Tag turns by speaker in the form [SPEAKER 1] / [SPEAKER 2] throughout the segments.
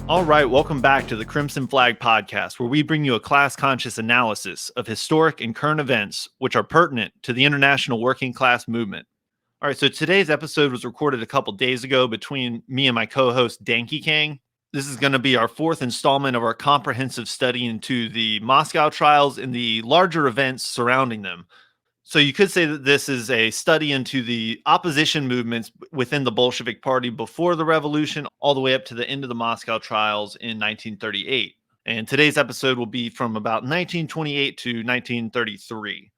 [SPEAKER 1] All right, welcome back to the Crimson Flag podcast, where we bring you a class-conscious analysis of historic and current events which are pertinent to the international working class movement. All right, so today's episode was recorded a couple days ago between me and my co-host Danky Kang. This is going to be our fourth installment of our comprehensive study into the Moscow trials and the larger events surrounding them. So you could say that this is a study into the opposition movements within the Bolshevik Party before the revolution, all the way up to the end of the Moscow trials in 1938. And today's episode will be from about 1928 to 1933.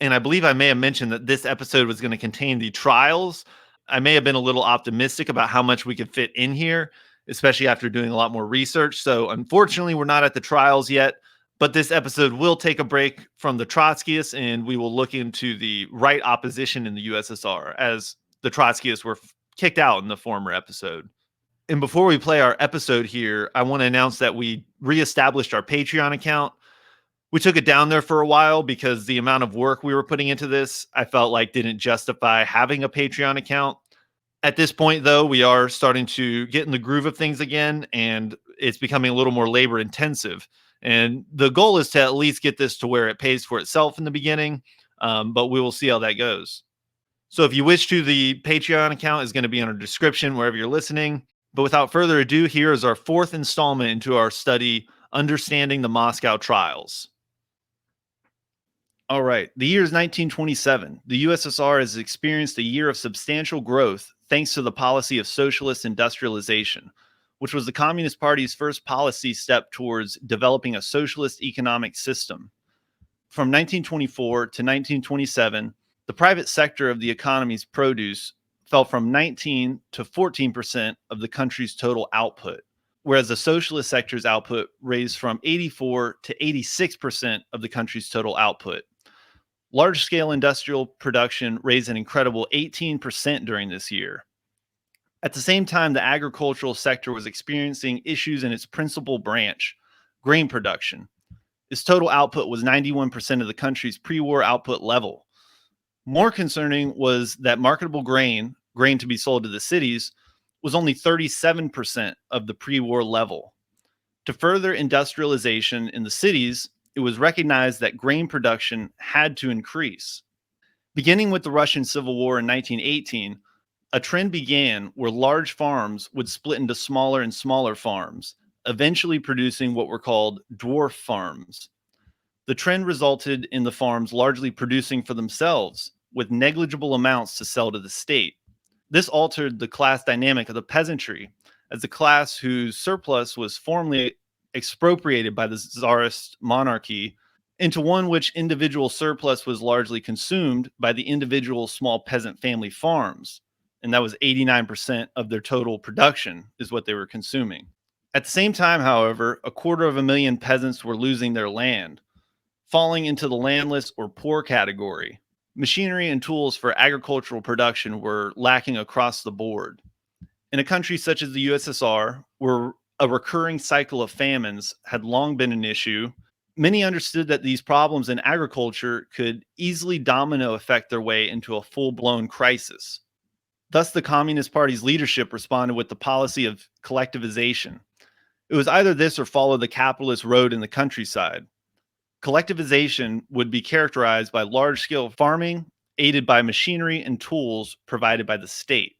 [SPEAKER 1] And I believe I may have mentioned that this episode was going to contain the trials. I may have been a little optimistic about how much we could fit in here, especially after doing a lot more research. So unfortunately, we're not at the trials yet. But this episode will take a break from the Trotskyists, and we will look into the right opposition in the USSR, as the Trotskyists were kicked out in the former episode. And before we play our episode here, I want to announce that we reestablished our Patreon account. We took it down there for a while because the amount of work we were putting into this, I felt like didn't justify having a Patreon account. At this point, though, we are starting to get in the groove of things again, and it's becoming a little more labor intensive. And the goal is to at least get this to where it pays for itself in the beginning, but we will see how that goes. So if you wish to, the Patreon account is going to be in our description wherever you're listening. But without further ado, here is our fourth installment into our study, Understanding the Moscow Trials. All right, the year is 1927. The USSR has experienced a year of substantial growth thanks to the policy of socialist industrialization, which was the Communist Party's first policy step towards developing a socialist economic system. From 1924 to 1927, the private sector of the economy's produce fell from 19 to 14% of the country's total output, whereas the socialist sector's output raised from 84 to 86% of the country's total output. Large-scale industrial production raised an incredible 18% during this year. At the same time, the agricultural sector was experiencing issues in its principal branch, grain production. Its total output was 91% of the country's pre-war output level. More concerning was that marketable grain to be sold to the cities, was only 37% of the pre-war level. To further industrialization in the cities, it was recognized that grain production had to increase. Beginning with the Russian Civil War in 1918, a trend began where large farms would split into smaller and smaller farms, eventually producing what were called dwarf farms. The trend resulted in the farms largely producing for themselves, with negligible amounts to sell to the state. This altered the class dynamic of the peasantry, as the class whose surplus was formerly expropriated by the Tsarist monarchy into one which individual surplus was largely consumed by the individual small peasant family farms. And that was 89% of their total production is what they were consuming. At the same time, however, 250,000 peasants were losing their land, falling into the landless or poor category. Machinery and tools for agricultural production were lacking across the board. In a country such as the USSR, where a recurring cycle of famines had long been an issue, many understood that these problems in agriculture could easily domino effect their way into a full-blown crisis. Thus, the Communist Party's leadership responded with the policy of collectivization. It was either this or follow the capitalist road in the countryside. Collectivization would be characterized by large-scale farming, aided by machinery and tools provided by the state.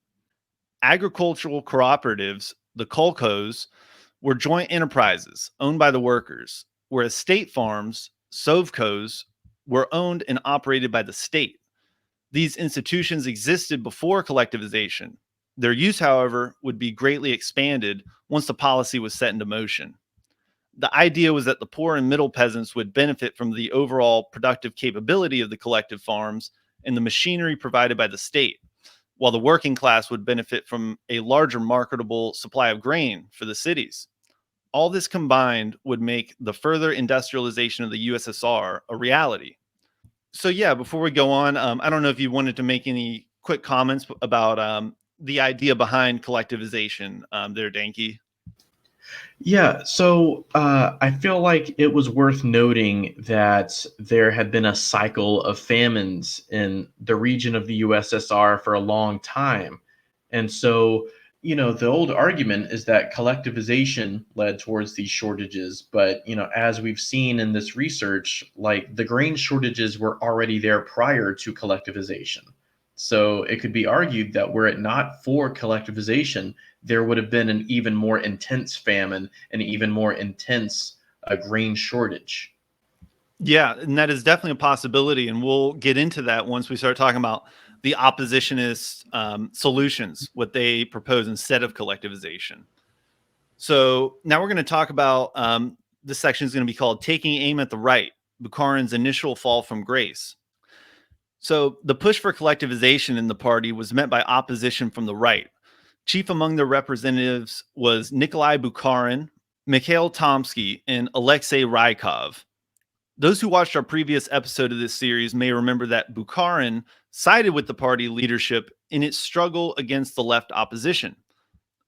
[SPEAKER 1] Agricultural cooperatives, the kolkhozs, were joint enterprises owned by the workers, whereas state farms, sovkhozs, were owned and operated by the state. These institutions existed before collectivization. Their use, however, would be greatly expanded once the policy was set into motion. The idea was that the poor and middle peasants would benefit from the overall productive capability of the collective farms and the machinery provided by the state, while the working class would benefit from a larger marketable supply of grain for the cities. All this combined would make the further industrialization of the USSR a reality. So yeah, before we go on, I don't know if you wanted to make any quick comments about the idea behind collectivization there, Danky.
[SPEAKER 2] Yeah, so I feel like it was worth noting that there had been a cycle of famines in the region of the USSR for a long time. And so the old argument is that collectivization led towards these shortages, but as we've seen in this research, like the grain shortages were already there prior to collectivization. So it could be argued that were it not for collectivization, there would have been an even more intense famine, an even more intense grain shortage.
[SPEAKER 1] Yeah, and that is definitely a possibility, and we'll get into that once we start talking about the oppositionist solutions, what they propose instead of collectivization. So now we're going to talk about this section is going to be called "Taking Aim at the Right: Bukharin's Initial Fall from Grace." So the push for collectivization in the party was met by opposition from the right. Chief among their representatives was Nikolai Bukharin, Mikhail Tomsky, and Alexei Rykov. Those who watched our previous episode of this series may remember that Bukharin sided with the party leadership in its struggle against the left opposition.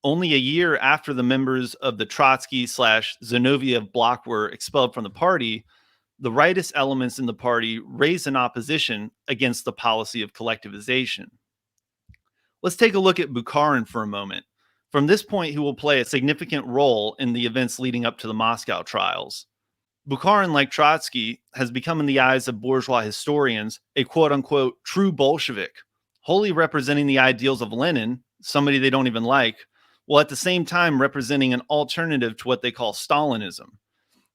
[SPEAKER 1] Only a year after the members of the Trotsky/Zinoviev bloc were expelled from the party, the rightist elements in the party raised an opposition against the policy of collectivization. Let's take a look at Bukharin for a moment. From this point, he will play a significant role in the events leading up to the Moscow trials. Bukharin, like Trotsky, has become in the eyes of bourgeois historians a quote-unquote true Bolshevik, wholly representing the ideals of Lenin, somebody they don't even like, while at the same time representing an alternative to what they call Stalinism.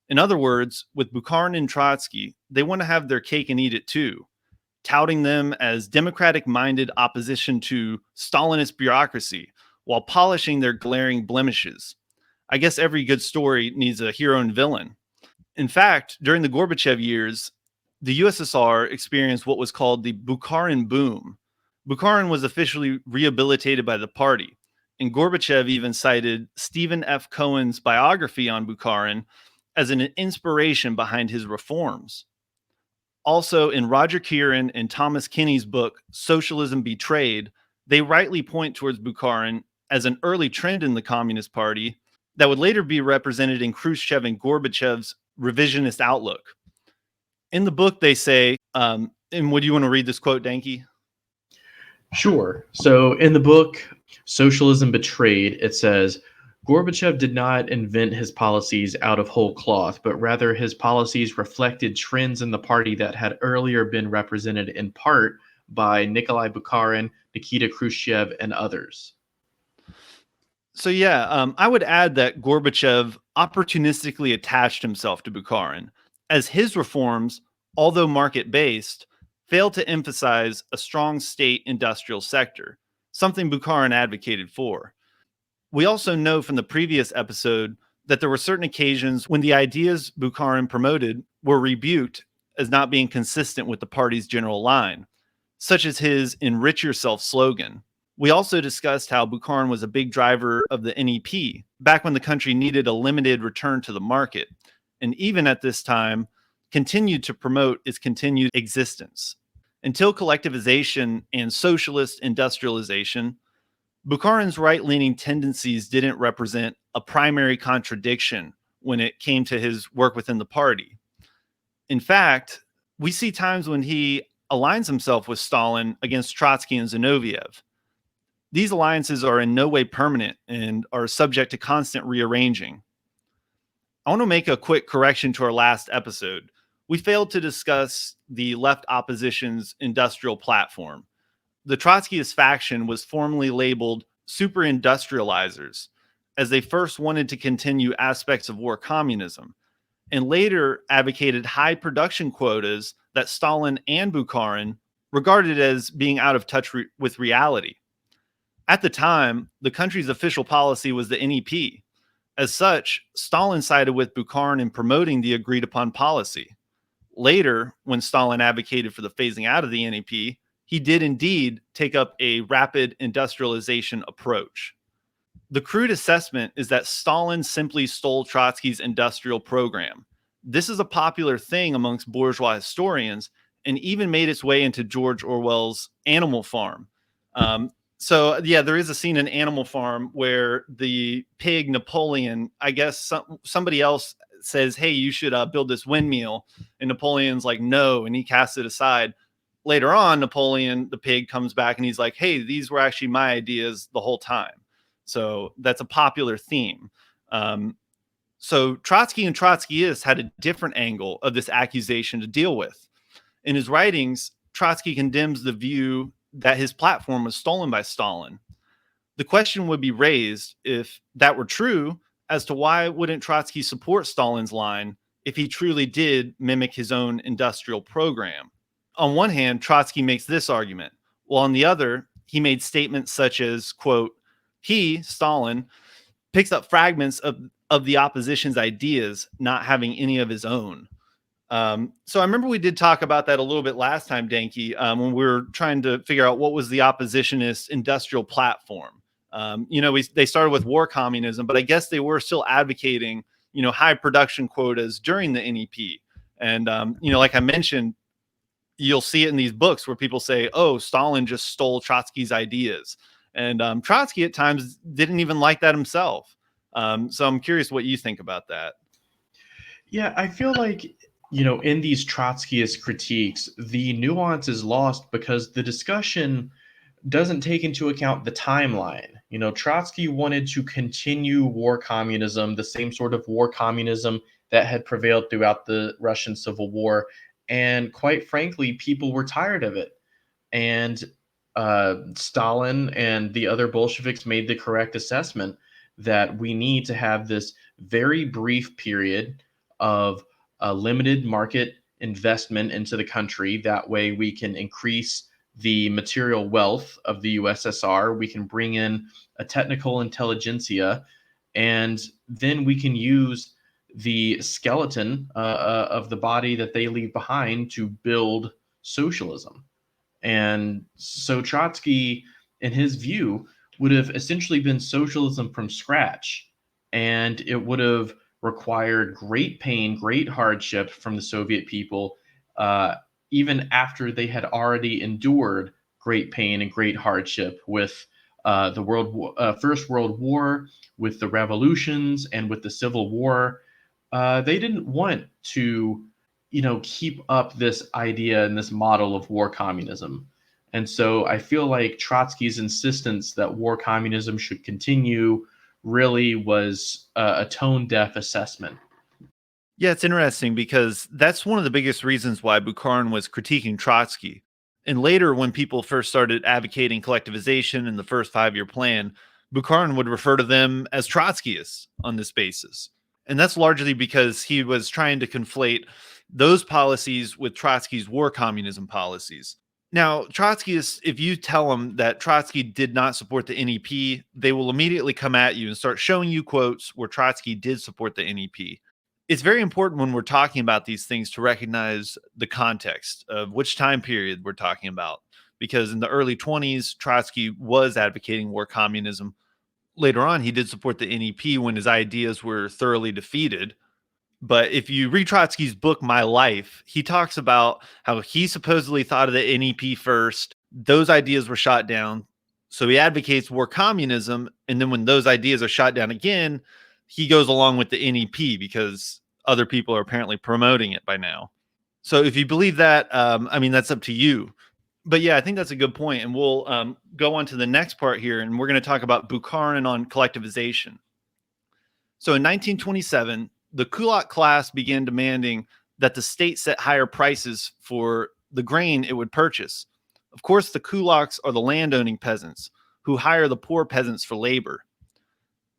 [SPEAKER 1] In other words, with Bukharin and Trotsky, they want to have their cake and eat it too, touting them as democratic-minded opposition to Stalinist bureaucracy while polishing their glaring blemishes. I guess every good story needs a hero and villain. In fact, during the Gorbachev years, the USSR experienced what was called the Bukharin boom. Bukharin was officially rehabilitated by the party, and Gorbachev even cited Stephen F. Cohen's biography on Bukharin as an inspiration behind his reforms. Also, in Roger Keeran and Thomas Kinney's book, Socialism Betrayed, they rightly point towards Bukharin as an early trend in the Communist Party that would later be represented in Khrushchev and Gorbachev's revisionist outlook. In the book, they say, and would you want to read this quote, Danke?
[SPEAKER 2] Sure. So in the book, Socialism Betrayed, it says, Gorbachev did not invent his policies out of whole cloth, but rather his policies reflected trends in the party that had earlier been represented in part by Nikolai Bukharin, Nikita Khrushchev, and others.
[SPEAKER 1] So yeah, I would add that Gorbachev opportunistically attached himself to Bukharin, as his reforms, although market-based, failed to emphasize a strong state industrial sector, something Bukharin advocated for. We also know from the previous episode that there were certain occasions when the ideas Bukharin promoted were rebuked as not being consistent with the party's general line, such as his "Enrich Yourself" slogan. We also discussed how Bukharin was a big driver of the NEP back when the country needed a limited return to the market, and even at this time, continued to promote its continued existence. Until collectivization and socialist industrialization, Bukharin's right-leaning tendencies didn't represent a primary contradiction when it came to his work within the party. In fact, we see times when he aligns himself with Stalin against Trotsky and Zinoviev. These alliances are in no way permanent and are subject to constant rearranging. I want to make a quick correction to our last episode. We failed to discuss the left opposition's industrial platform. The Trotskyist faction was formerly labeled super industrializers, as they first wanted to continue aspects of war communism, and later advocated high production quotas that Stalin and Bukharin regarded as being out of touch with reality. At the time, the country's official policy was the NEP. As such, Stalin sided with Bukharin in promoting the agreed upon policy. Later, when Stalin advocated for the phasing out of the NEP, he did indeed take up a rapid industrialization approach. The crude assessment is that Stalin simply stole Trotsky's industrial program. This is a popular thing amongst bourgeois historians and even made its way into George Orwell's Animal Farm. There is a scene in Animal Farm where the pig Napoleon, I guess somebody else says, hey, you should build this windmill. And Napoleon's like, no, and he casts it aside. Later on, Napoleon, the pig, comes back and he's like, hey, these were actually my ideas the whole time. So that's a popular theme. So Trotsky and Trotskyists had a different angle of this accusation to deal with. In his writings, Trotsky condemns the view that his platform was stolen by Stalin. The question would be raised, if that were true, as to why wouldn't Trotsky support Stalin's line if he truly did mimic his own industrial program? On one hand, Trotsky makes this argument, while on the other, he made statements such as, quote, he, Stalin, picks up fragments of the opposition's ideas, not having any of his own. So I remember we did talk about that a little bit last time, Danke, when we were trying to figure out what was the oppositionist industrial platform. They started with war communism, but I guess they were still advocating, high production quotas during the NEP. And, like I mentioned, you'll see it in these books where people say, oh, Stalin just stole Trotsky's ideas. And Trotsky at times didn't even like that himself. So I'm curious what you think about that.
[SPEAKER 2] Yeah, I feel like, in these Trotskyist critiques, the nuance is lost because the discussion doesn't take into account the timeline. Trotsky wanted to continue war communism, the same sort of war communism that had prevailed throughout the Russian Civil War. And quite frankly, people were tired of it. And Stalin and the other Bolsheviks made the correct assessment that we need to have this very brief period of limited market investment into the country. That way we can increase the material wealth of the USSR. We can bring in a technical intelligentsia, and then we can use the skeleton of the body that they leave behind to build socialism. And so Trotsky, in his view, would have essentially been socialism from scratch. And it would have required great pain, great hardship from the Soviet people, even after they had already endured great pain and great hardship with the First World War, with the revolutions, and with the Civil War. They didn't want to, keep up this idea and this model of war communism. And so I feel like Trotsky's insistence that war communism should continue really was a tone-deaf assessment.
[SPEAKER 1] Yeah, it's interesting because that's one of the biggest reasons why Bukharin was critiquing Trotsky. And later, when people first started advocating collectivization and the first 5-year plan, Bukharin would refer to them as Trotskyists on this basis. And that's largely because he was trying to conflate those policies with Trotsky's war communism policies. Now, Trotskyists, if you tell them that Trotsky did not support the NEP, they will immediately come at you and start showing you quotes where Trotsky did support the NEP. It's very important when we're talking about these things to recognize the context of which time period we're talking about. Because in the early 1920s, Trotsky was advocating war communism. Later on, he did support the NEP when his ideas were thoroughly defeated. But if you read Trotsky's book, My Life, he talks about how he supposedly thought of the NEP first. Those ideas were shot down. So he advocates war communism. And then when those ideas are shot down again, he goes along with the NEP because other people are apparently promoting it by now. So if you believe that, that's up to you. But yeah, I think that's a good point. And we'll go on to the next part here. And we're going to talk about Bukharin on collectivization. So in 1927, the kulak class began demanding that the state set higher prices for the grain it would purchase. Of course, the kulaks are the landowning peasants who hire the poor peasants for labor.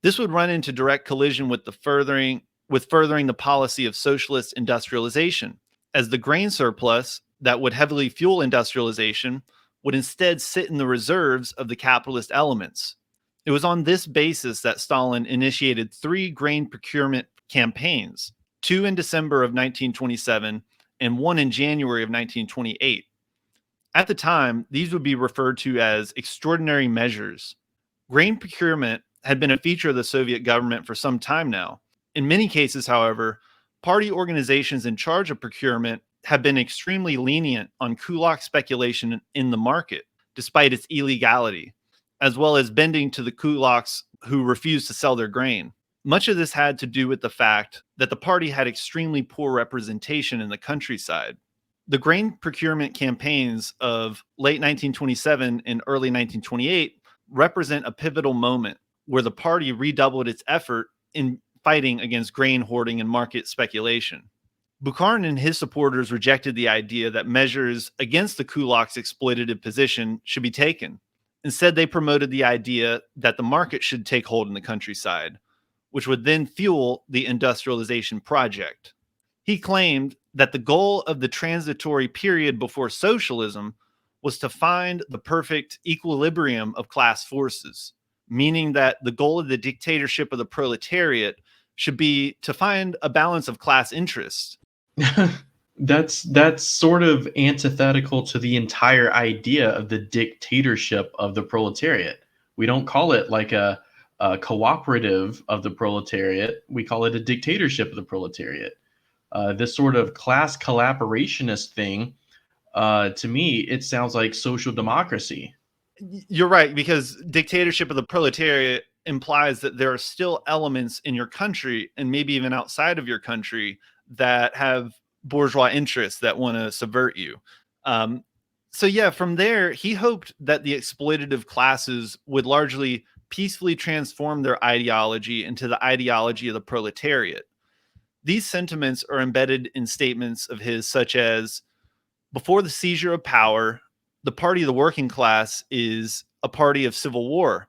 [SPEAKER 1] This would run into direct collision with furthering the policy of socialist industrialization, as the grain surplus that would heavily fuel industrialization would instead sit in the reserves of the capitalist elements. It was on this basis that Stalin initiated 3 grain procurement campaigns, 2 in December of 1927 and 1 in January of 1928. At the time, these would be referred to as extraordinary measures. Grain procurement had been a feature of the Soviet government for some time now. In many cases, however, party organizations in charge of procurement have been extremely lenient on kulak speculation in the market, despite its illegality, as well as bending to the kulaks who refused to sell their grain. Much of this had to do with the fact that the party had extremely poor representation in the countryside. The grain procurement campaigns of late 1927 and early 1928 represent a pivotal moment where the party redoubled its effort in fighting against grain hoarding and market speculation. Bukharin and his supporters rejected the idea that measures against the kulak's exploitative position should be taken. Instead, they promoted the idea that the market should take hold in the countryside, which would then fuel the industrialization project. He claimed that the goal of the transitory period before socialism was to find the perfect equilibrium of class forces, meaning that the goal of the dictatorship of the proletariat should be to find a balance of class interests.
[SPEAKER 2] That's sort of antithetical to the entire idea of the dictatorship of the proletariat. We don't call it like a cooperative of the proletariat. We call it a dictatorship of the proletariat. This sort of class collaborationist thing, to me, it sounds like social democracy.
[SPEAKER 1] You're right, because dictatorship of the proletariat implies that there are still elements in your country and maybe even outside of your country that have bourgeois interests that want to subvert you. So yeah, from there, he hoped that the exploitative classes would largely peacefully transform their ideology into the ideology of the proletariat. These sentiments are embedded in statements of his such as, before the seizure of power, the party of the working class is a party of civil war,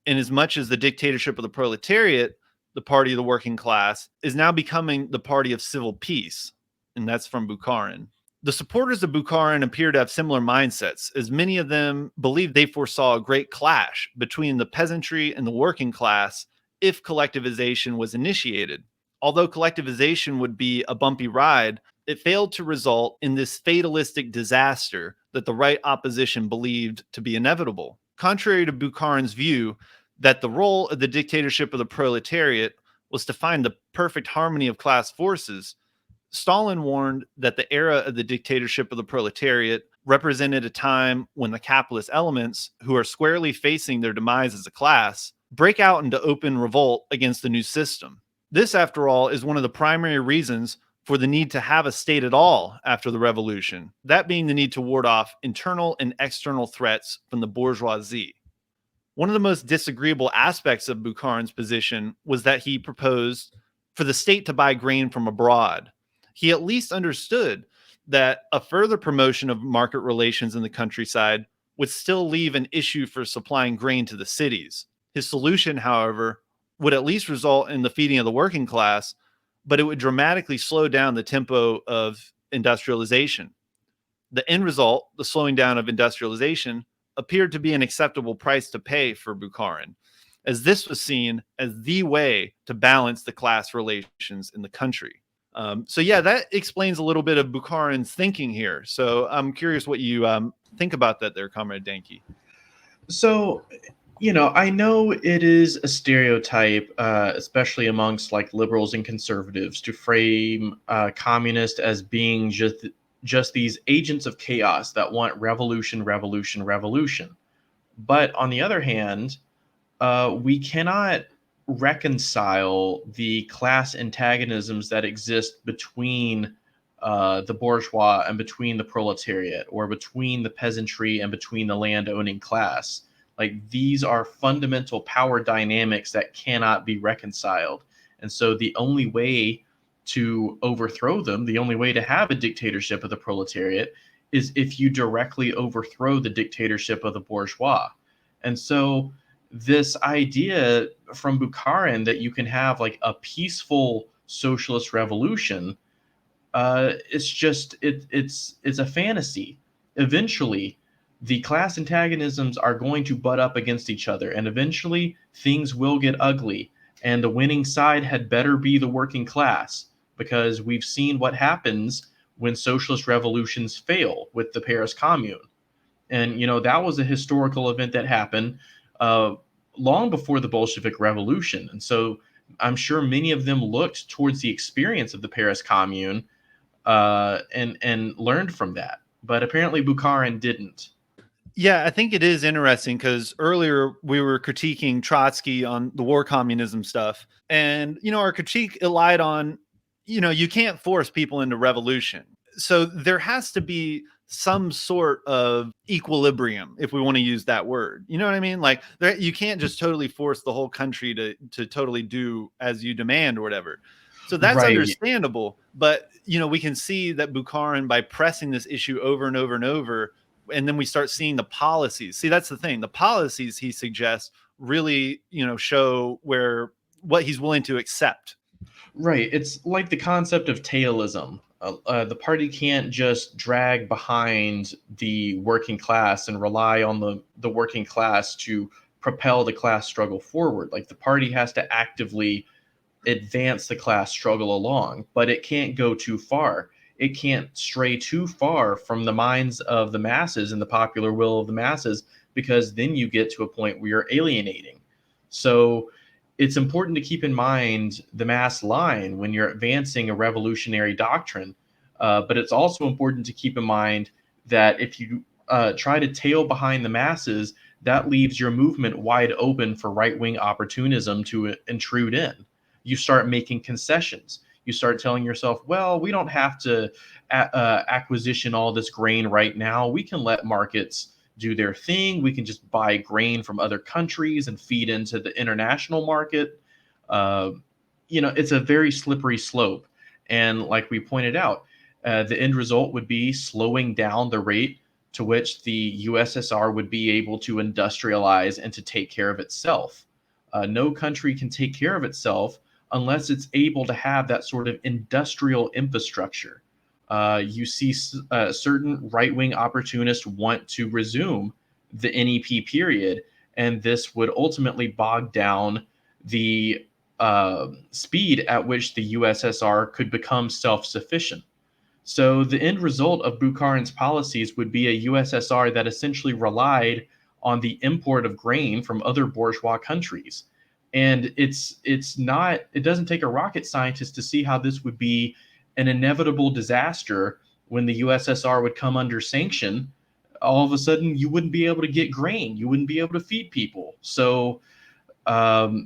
[SPEAKER 1] inasmuch as the dictatorship of the proletariat, the party of the working class, is now becoming the party of civil peace. And that's from Bukharin. The supporters of Bukharin appear to have similar mindsets, as many of them believed they foresaw a great clash between the peasantry and the working class if collectivization was initiated. Although collectivization would be a bumpy ride, it failed to result in this fatalistic disaster that the right opposition believed to be inevitable. Contrary to Bukharin's view that the role of the dictatorship of the proletariat was to find the perfect harmony of class forces, Stalin warned that the era of the dictatorship of the proletariat represented a time when the capitalist elements, who are squarely facing their demise as a class, break out into open revolt against the new system. This, after all, is one of the primary reasons for the need to have a state at all after the revolution, that being the need to ward off internal and external threats from the bourgeoisie. One of the most disagreeable aspects of Bukharin's position was that he proposed for the state to buy grain from abroad. He at least understood that a further promotion of market relations in the countryside would still leave an issue for supplying grain to the cities. His solution, however, would at least result in the feeding of the working class, but it would dramatically slow down the tempo of industrialization. The end result, the slowing down of industrialization, appeared to be an acceptable price to pay for Bukharin, as this was seen as the way to balance the class relations in the country. So yeah, that explains a little bit of Bukharin's thinking here. So I'm curious what you think about that there, Comrade Danke.
[SPEAKER 2] So, I know it is a stereotype, especially amongst like liberals and conservatives, to frame communists as being just these agents of chaos that want revolution, revolution, revolution. But on the other hand, we cannot reconcile the class antagonisms that exist between the bourgeois and between the proletariat, or between the peasantry and between the land-owning class. Like, these are fundamental power dynamics that cannot be reconciled. And so the only way to overthrow them, the only way to have a dictatorship of the proletariat, is if you directly overthrow the dictatorship of the bourgeois. And so this idea from Bukharin that you can have like a peaceful socialist revolution, it's a fantasy. Eventually, the class antagonisms are going to butt up against each other, and eventually things will get ugly. And the winning side had better be the working class, because we've seen what happens when socialist revolutions fail with the Paris Commune. And that was a historical event that happened long before the Bolshevik Revolution. And so I'm sure many of them looked towards the experience of the Paris Commune and learned from that. But apparently Bukharin didn't.
[SPEAKER 1] Yeah, I think it is interesting because earlier we were critiquing Trotsky on the war communism stuff. And, our critique relied on, you can't force people into revolution. So there has to be some sort of equilibrium, if we want to use that word. You know what I mean? Like, you can't just totally force the whole country to totally do as you demand or whatever. So that's
[SPEAKER 2] Right.
[SPEAKER 1] understandable. But, we can see that Bukharin, by pressing this issue over and over and over, and then we start seeing the policies. See, that's the thing. The policies he suggests really, show what he's willing to accept.
[SPEAKER 2] Right. It's like the concept of tailism. The party can't just drag behind the working class and rely on the working class to propel the class struggle forward. Like the party has to actively advance the class struggle along, but it can't go too far. It can't stray too far from the minds of the masses and the popular will of the masses, because then you get to a point where you're alienating. So it's important to keep in mind the mass line when you're advancing a revolutionary doctrine. But it's also important to keep in mind that if you try to tail behind the masses, that leaves your movement wide open for right-wing opportunism to intrude in. You start making concessions. You start telling yourself, well, we don't have to acquisition all this grain right now. We can let markets do their thing. We can just buy grain from other countries and feed into the international market. It's a very slippery slope. And like we pointed out, the end result would be slowing down the rate to which the USSR would be able to industrialize and to take care of itself. No country can take care of itself unless it's able to have that sort of industrial infrastructure. You see certain right-wing opportunists want to resume the NEP period, and this would ultimately bog down the speed at which the USSR could become self-sufficient. So the end result of Bukharin's policies would be a USSR that essentially relied on the import of grain from other bourgeois countries. And it doesn't take a rocket scientist to see how this would be an inevitable disaster when the USSR would come under sanction. All of a sudden, you wouldn't be able to get grain. You wouldn't be able to feed people. So, thank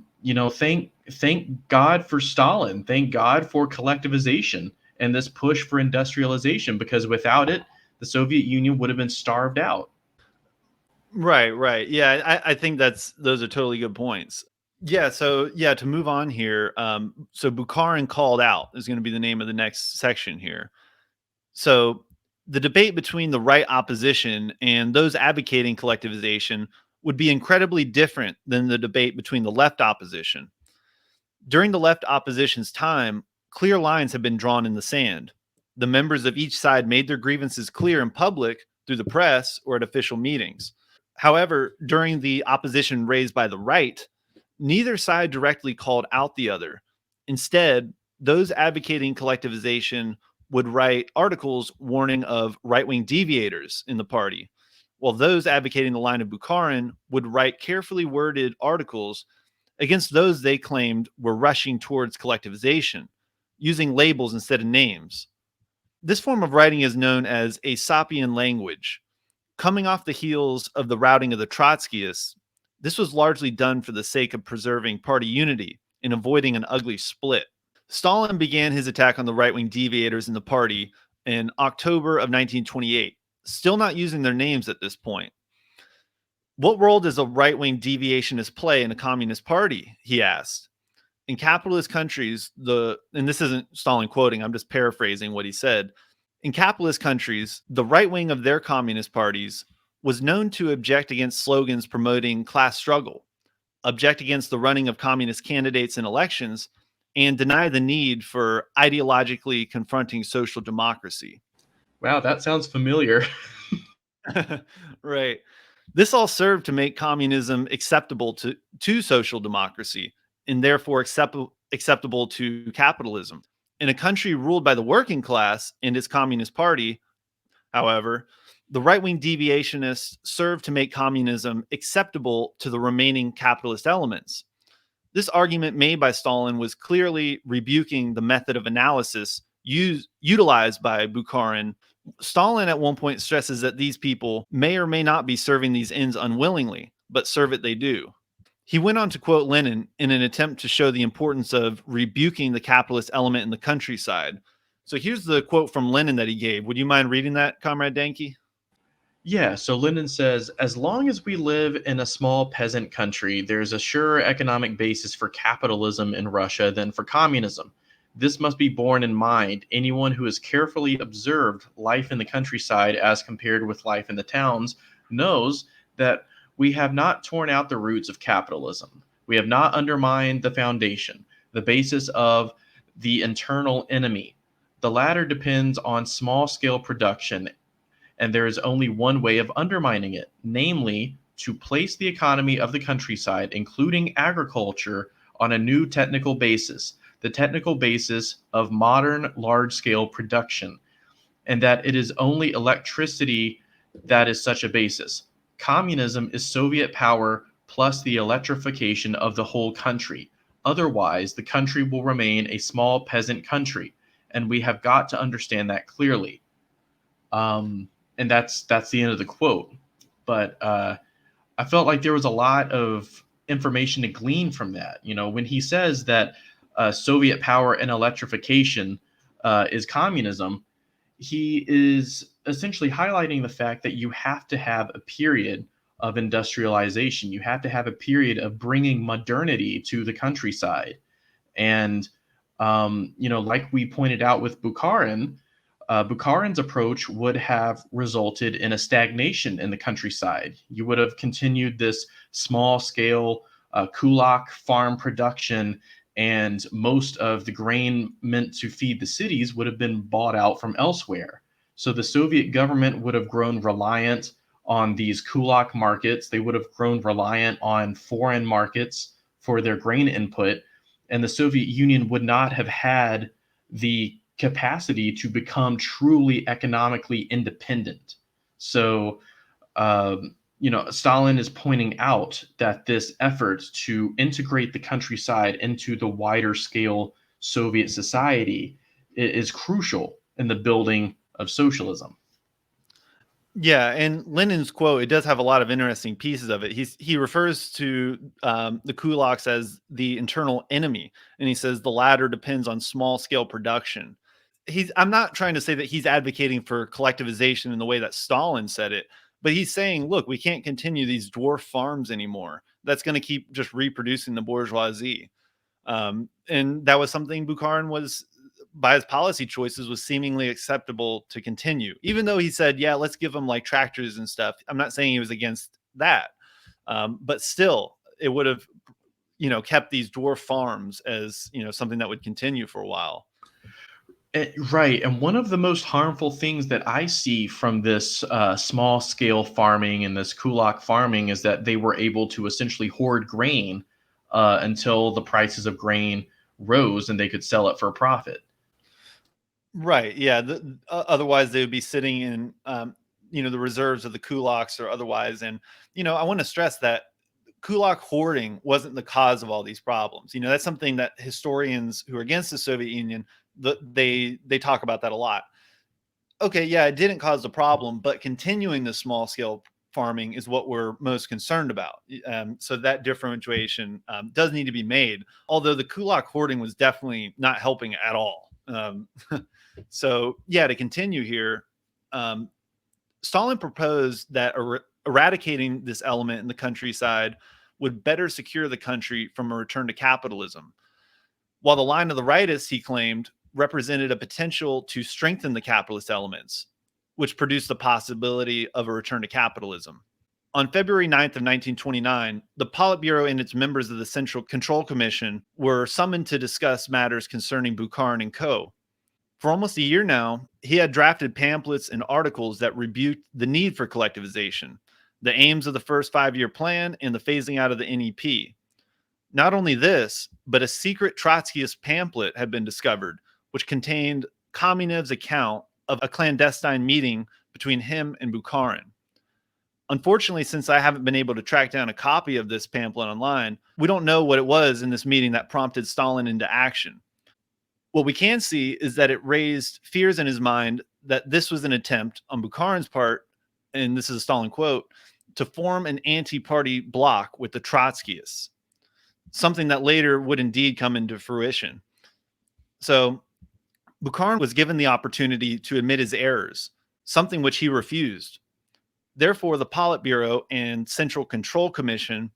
[SPEAKER 2] God for Stalin. Thank God for collectivization and this push for industrialization, because without it, the Soviet Union would have been starved out.
[SPEAKER 1] Right. Yeah, I think those are totally good points. Yeah, so to move on here, so Bukharin Called Out is going to be the name of the next section here. So the debate between the right opposition and those advocating collectivization would be incredibly different than the debate between the left opposition. During the left opposition's time, clear lines have been drawn in the sand. The members of each side made their grievances clear in public through the press or at official meetings. However, during the opposition raised by the right, neither side directly called out the other. Instead, those advocating collectivization would write articles warning of right-wing deviators in the party, while those advocating the line of Bukharin would write carefully worded articles against those they claimed were rushing towards collectivization, using labels instead of names. This form of writing is known as Aesopian language. Coming off the heels of the routing of the Trotskyists, this was largely done for the sake of preserving party unity and avoiding an ugly split. Stalin began his attack on the right-wing deviators in the party in October of 1928, still not using their names at this point. What role does a right-wing deviationist play in a communist party? He asked. In capitalist countries, and this isn't Stalin quoting, I'm just paraphrasing what he said. In capitalist countries, the right wing of their communist parties was known to object against slogans promoting class struggle, object against the running of communist candidates in elections, and deny the need for ideologically confronting social democracy.
[SPEAKER 2] Wow, that sounds familiar.
[SPEAKER 1] Right. This all served to make communism acceptable to social democracy and therefore acceptable to capitalism. In a country ruled by the working class and its communist party, however, the right-wing deviationists served to make communism acceptable to the remaining capitalist elements. This argument made by Stalin was clearly rebuking the method of analysis utilized by Bukharin. Stalin at one point stresses that these people may or may not be serving these ends unwillingly, but serve it they do. He went on to quote Lenin in an attempt to show the importance of rebuking the capitalist element in the countryside. So here's the quote from Lenin that he gave. Would you mind reading that, Comrade Danke?
[SPEAKER 2] Yeah, so Lenin says, as long as we live in a small peasant country, there's a surer economic basis for capitalism in Russia than for communism. This must be borne in mind. Anyone who has carefully observed life in the countryside as compared with life in the towns knows that we have not torn out the roots of capitalism. We have not undermined the foundation, the basis of the internal enemy. The latter depends on small scale production, and there is only one way of undermining it, namely, to place the economy of the countryside, including agriculture, on a new technical basis, the technical basis of modern large scale production, and that it is only electricity that is such a basis. Communism is Soviet power plus the electrification of the whole country. Otherwise, the country will remain a small peasant country, and we have got to understand that clearly. And that's the end of the quote. But I felt like there was a lot of information to glean from that. You know, when he says that Soviet power and electrification is communism, he is essentially highlighting the fact that you have to have a period of industrialization. You have to have a period of bringing modernity to the countryside. And, like we pointed out with Bukharin, Bukharin's approach would have resulted in a stagnation in the countryside. You would have continued this small scale kulak farm production, and most of the grain meant to feed the cities would have been bought out from elsewhere. So the Soviet government would have grown reliant on these kulak markets. They would have grown reliant on foreign markets for their grain input, and the Soviet Union would not have had the capacity to become truly economically independent. So, Stalin is pointing out that this effort to integrate the countryside into the wider scale Soviet society is crucial in the building of socialism.
[SPEAKER 1] Yeah, and Lenin's quote, it does have a lot of interesting pieces of it. He refers to the kulaks as the internal enemy, and he says the latter depends on small scale production. I'm not trying to say that he's advocating for collectivization in the way that Stalin said it, but he's saying, look, we can't continue these dwarf farms anymore. That's going to keep just reproducing the bourgeoisie. And that was something Bukharin was, by his policy choices, was seemingly acceptable to continue, even though he said, yeah, let's give them like tractors and stuff. I'm not saying he was against that, but still it would have, kept these dwarf farms as, something that would continue for a while.
[SPEAKER 2] Right. And one of the most harmful things that I see from this small scale farming and this kulak farming is that they were able to essentially hoard grain until the prices of grain rose and they could sell it for a profit.
[SPEAKER 1] Right. Yeah. Otherwise, they would be sitting in, the reserves of the kulaks or otherwise. And, I want to stress that kulak hoarding wasn't the cause of all these problems. That's something that historians who are against the Soviet Union, they talk about that a lot. Okay, yeah, it didn't cause the problem, but continuing the small scale farming is what we're most concerned about. So that differentiation does need to be made, although the kulak hoarding was definitely not helping at all. So yeah, to continue here, Stalin proposed that eradicating this element in the countryside would better secure the country from a return to capitalism. While the line of the rightists, he claimed, represented a potential to strengthen the capitalist elements, which produced the possibility of a return to capitalism. On February 9th of 1929, the Politburo and its members of the Central Control Commission were summoned to discuss matters concerning Bukharin and Co. For almost a year now, he had drafted pamphlets and articles that rebuked the need for collectivization, the aims of the first 5-year plan, and the phasing out of the NEP. Not only this, but a secret Trotskyist pamphlet had been discovered, which contained Kamenev's account of a clandestine meeting between him and Bukharin. Unfortunately, since I haven't been able to track down a copy of this pamphlet online, we don't know what it was in this meeting that prompted Stalin into action. What we can see is that it raised fears in his mind that this was an attempt on Bukharin's part, and this is a Stalin quote, to form an anti-party bloc with the Trotskyists, something that later would indeed come into fruition. So Bukharin was given the opportunity to admit his errors, something which he refused. Therefore, the Politburo and Central Control Commission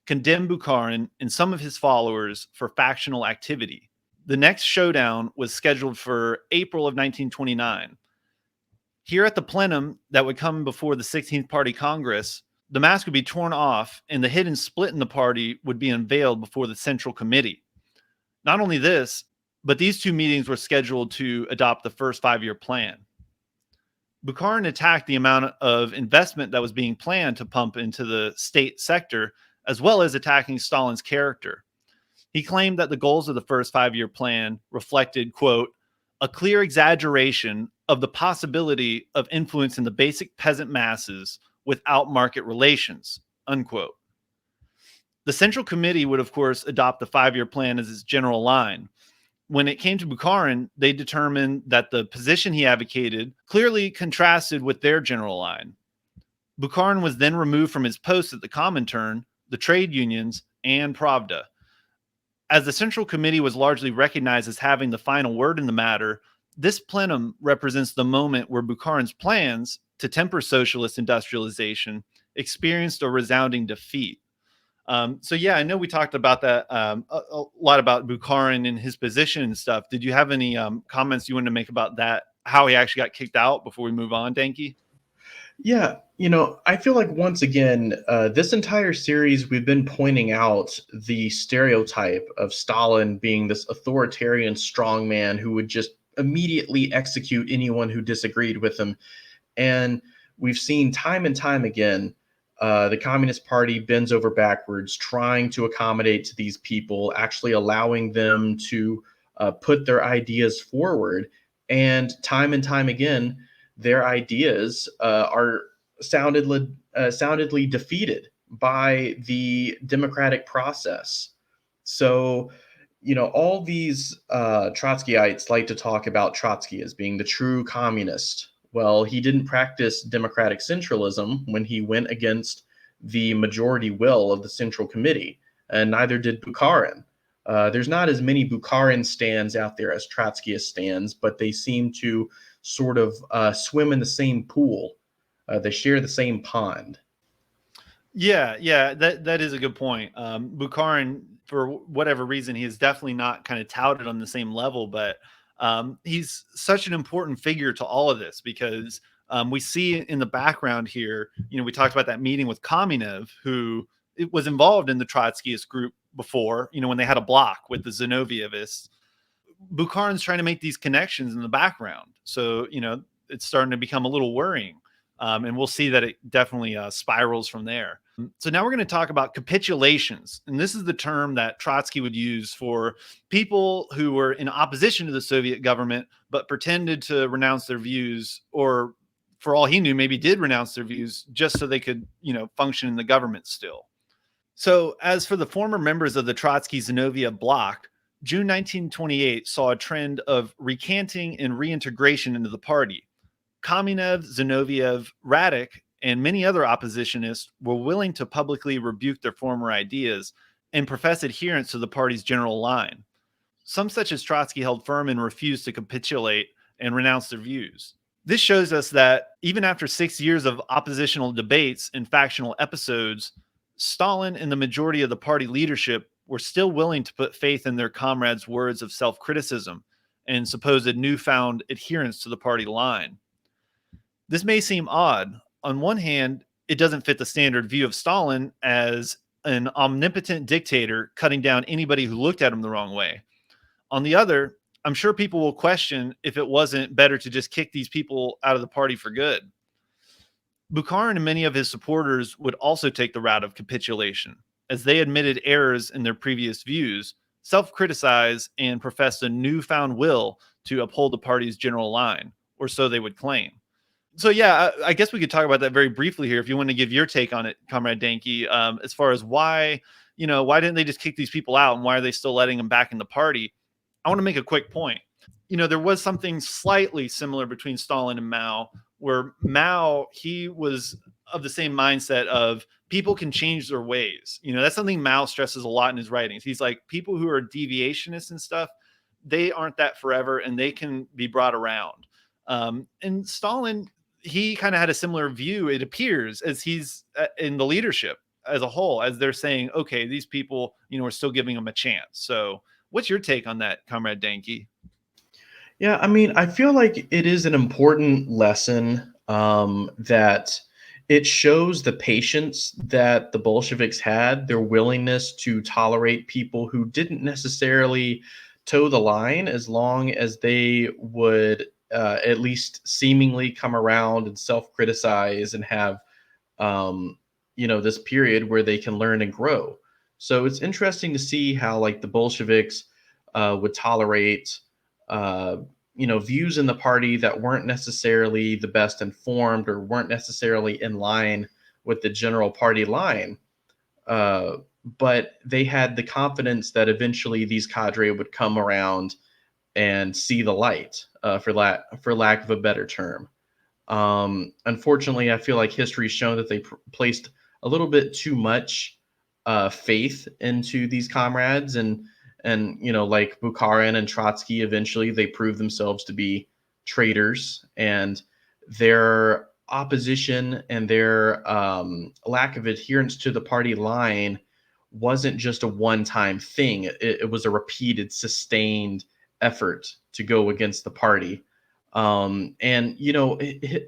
[SPEAKER 1] condemned Bukharin and some of his followers for factional activity. The next showdown was scheduled for April of 1929. Here at the plenum that would come before the 16th Party Congress, the mask would be torn off and the hidden split in the party would be unveiled before the Central Committee. Not only this, but these two meetings were scheduled to adopt the first 5-year plan. Bukharin attacked the amount of investment that was being planned to pump into the state sector, as well as attacking Stalin's character. He claimed that the goals of the first 5-year plan reflected, quote, a clear exaggeration of the possibility of influencing the basic peasant masses without market relations, unquote. The Central Committee would, of course, adopt the 5-year plan as its general line. When it came to Bukharin, they determined that the position he advocated clearly contrasted with their general line. Bukharin was then removed from his post at the Comintern, the trade unions, and Pravda. As the Central Committee was largely recognized as having the final word in the matter, this plenum represents the moment where Bukharin's plans to temper socialist industrialization experienced a resounding defeat. So yeah, I know we talked about that a lot about Bukharin and his position and stuff. Did you have any comments you wanted to make about that, how he actually got kicked out before we move on, Danke?
[SPEAKER 2] Yeah, I feel like once again, this entire series, we've been pointing out the stereotype of Stalin being this authoritarian strongman who would just immediately execute anyone who disagreed with him. And we've seen time and time again, the Communist Party bends over backwards, trying to accommodate to these people, actually allowing them to put their ideas forward. And time again, their ideas are soundedly defeated by the democratic process. So, all these Trotskyites like to talk about Trotsky as being the true communist. Well, he didn't practice democratic centralism when he went against the majority will of the Central Committee, and neither did Bukharin. There's not as many Bukharin stands out there as Trotskyist stands, but they seem to sort of swim in the same pool. They share the same pond.
[SPEAKER 1] Yeah, that is a good point. Bukharin, for whatever reason, he is definitely not kind of touted on the same level, but he's such an important figure to all of this because we see in the background here, we talked about that meeting with Kamenev, who was involved in the Trotskyist group before, when they had a bloc with the Zinovievists. Bukharin's trying to make these connections in the background. So, it's starting to become a little worrying. And we'll see that it definitely spirals from there. So now we're going to talk about capitulations. And this is the term that Trotsky would use for people who were in opposition to the Soviet government, but pretended to renounce their views, or for all he knew, maybe did renounce their views just so they could, function in the government still. So as for the former members of the Trotsky-Zinoviev bloc, June 1928 saw a trend of recanting and reintegration into the party. Kamenev, Zinoviev, Radek, and many other oppositionists were willing to publicly rebuke their former ideas and profess adherence to the party's general line. Some, such as Trotsky, held firm and refused to capitulate and renounce their views. This shows us that even after 6 years of oppositional debates and factional episodes, Stalin and the majority of the party leadership were still willing to put faith in their comrades' words of self-criticism and supposed newfound adherence to the party line. This may seem odd. On one hand, it doesn't fit the standard view of Stalin as an omnipotent dictator cutting down anybody who looked at him the wrong way. On the other, I'm sure people will question if it wasn't better to just kick these people out of the party for good. Bukharin and many of his supporters would also take the route of capitulation, as they admitted errors in their previous views, self-criticized, and professed a newfound will to uphold the party's general line, or so they would claim. So yeah, I guess we could talk about that very briefly here if you want to give your take on it, Comrade Danke, as far as why didn't they just kick these people out and why are they still letting them back in the party? I want to make a quick point. There was something slightly similar between Stalin and Mao, where Mao, he was of the same mindset of people can change their ways. That's something Mao stresses a lot in his writings. He's like, people who are deviationists and stuff, they aren't that forever, and they can be brought around. And Stalin, he kind of had a similar view, it appears, as he's in the leadership as a whole, as they're saying, okay, these people, we're still giving them a chance. So what's your take on that, Comrade Danke?
[SPEAKER 2] Yeah, I mean, I feel like it is an important lesson, that it shows the patience that the Bolsheviks had, their willingness to tolerate people who didn't necessarily toe the line, as long as they would at least seemingly come around and self-criticize and have, this period where they can learn and grow. So it's interesting to see how, like, the Bolsheviks would tolerate views in the party that weren't necessarily the best informed or weren't necessarily in line with the general party line. But they had the confidence that eventually these cadre would come around and see the light, for lack of a better term. Unfortunately, I feel like history's shown that they placed a little bit too much faith into these comrades, and like Bukharin and Trotsky, eventually they proved themselves to be traitors, and their opposition and their lack of adherence to the party line wasn't just a one-time thing. It was a repeated, sustained effort to go against the party. And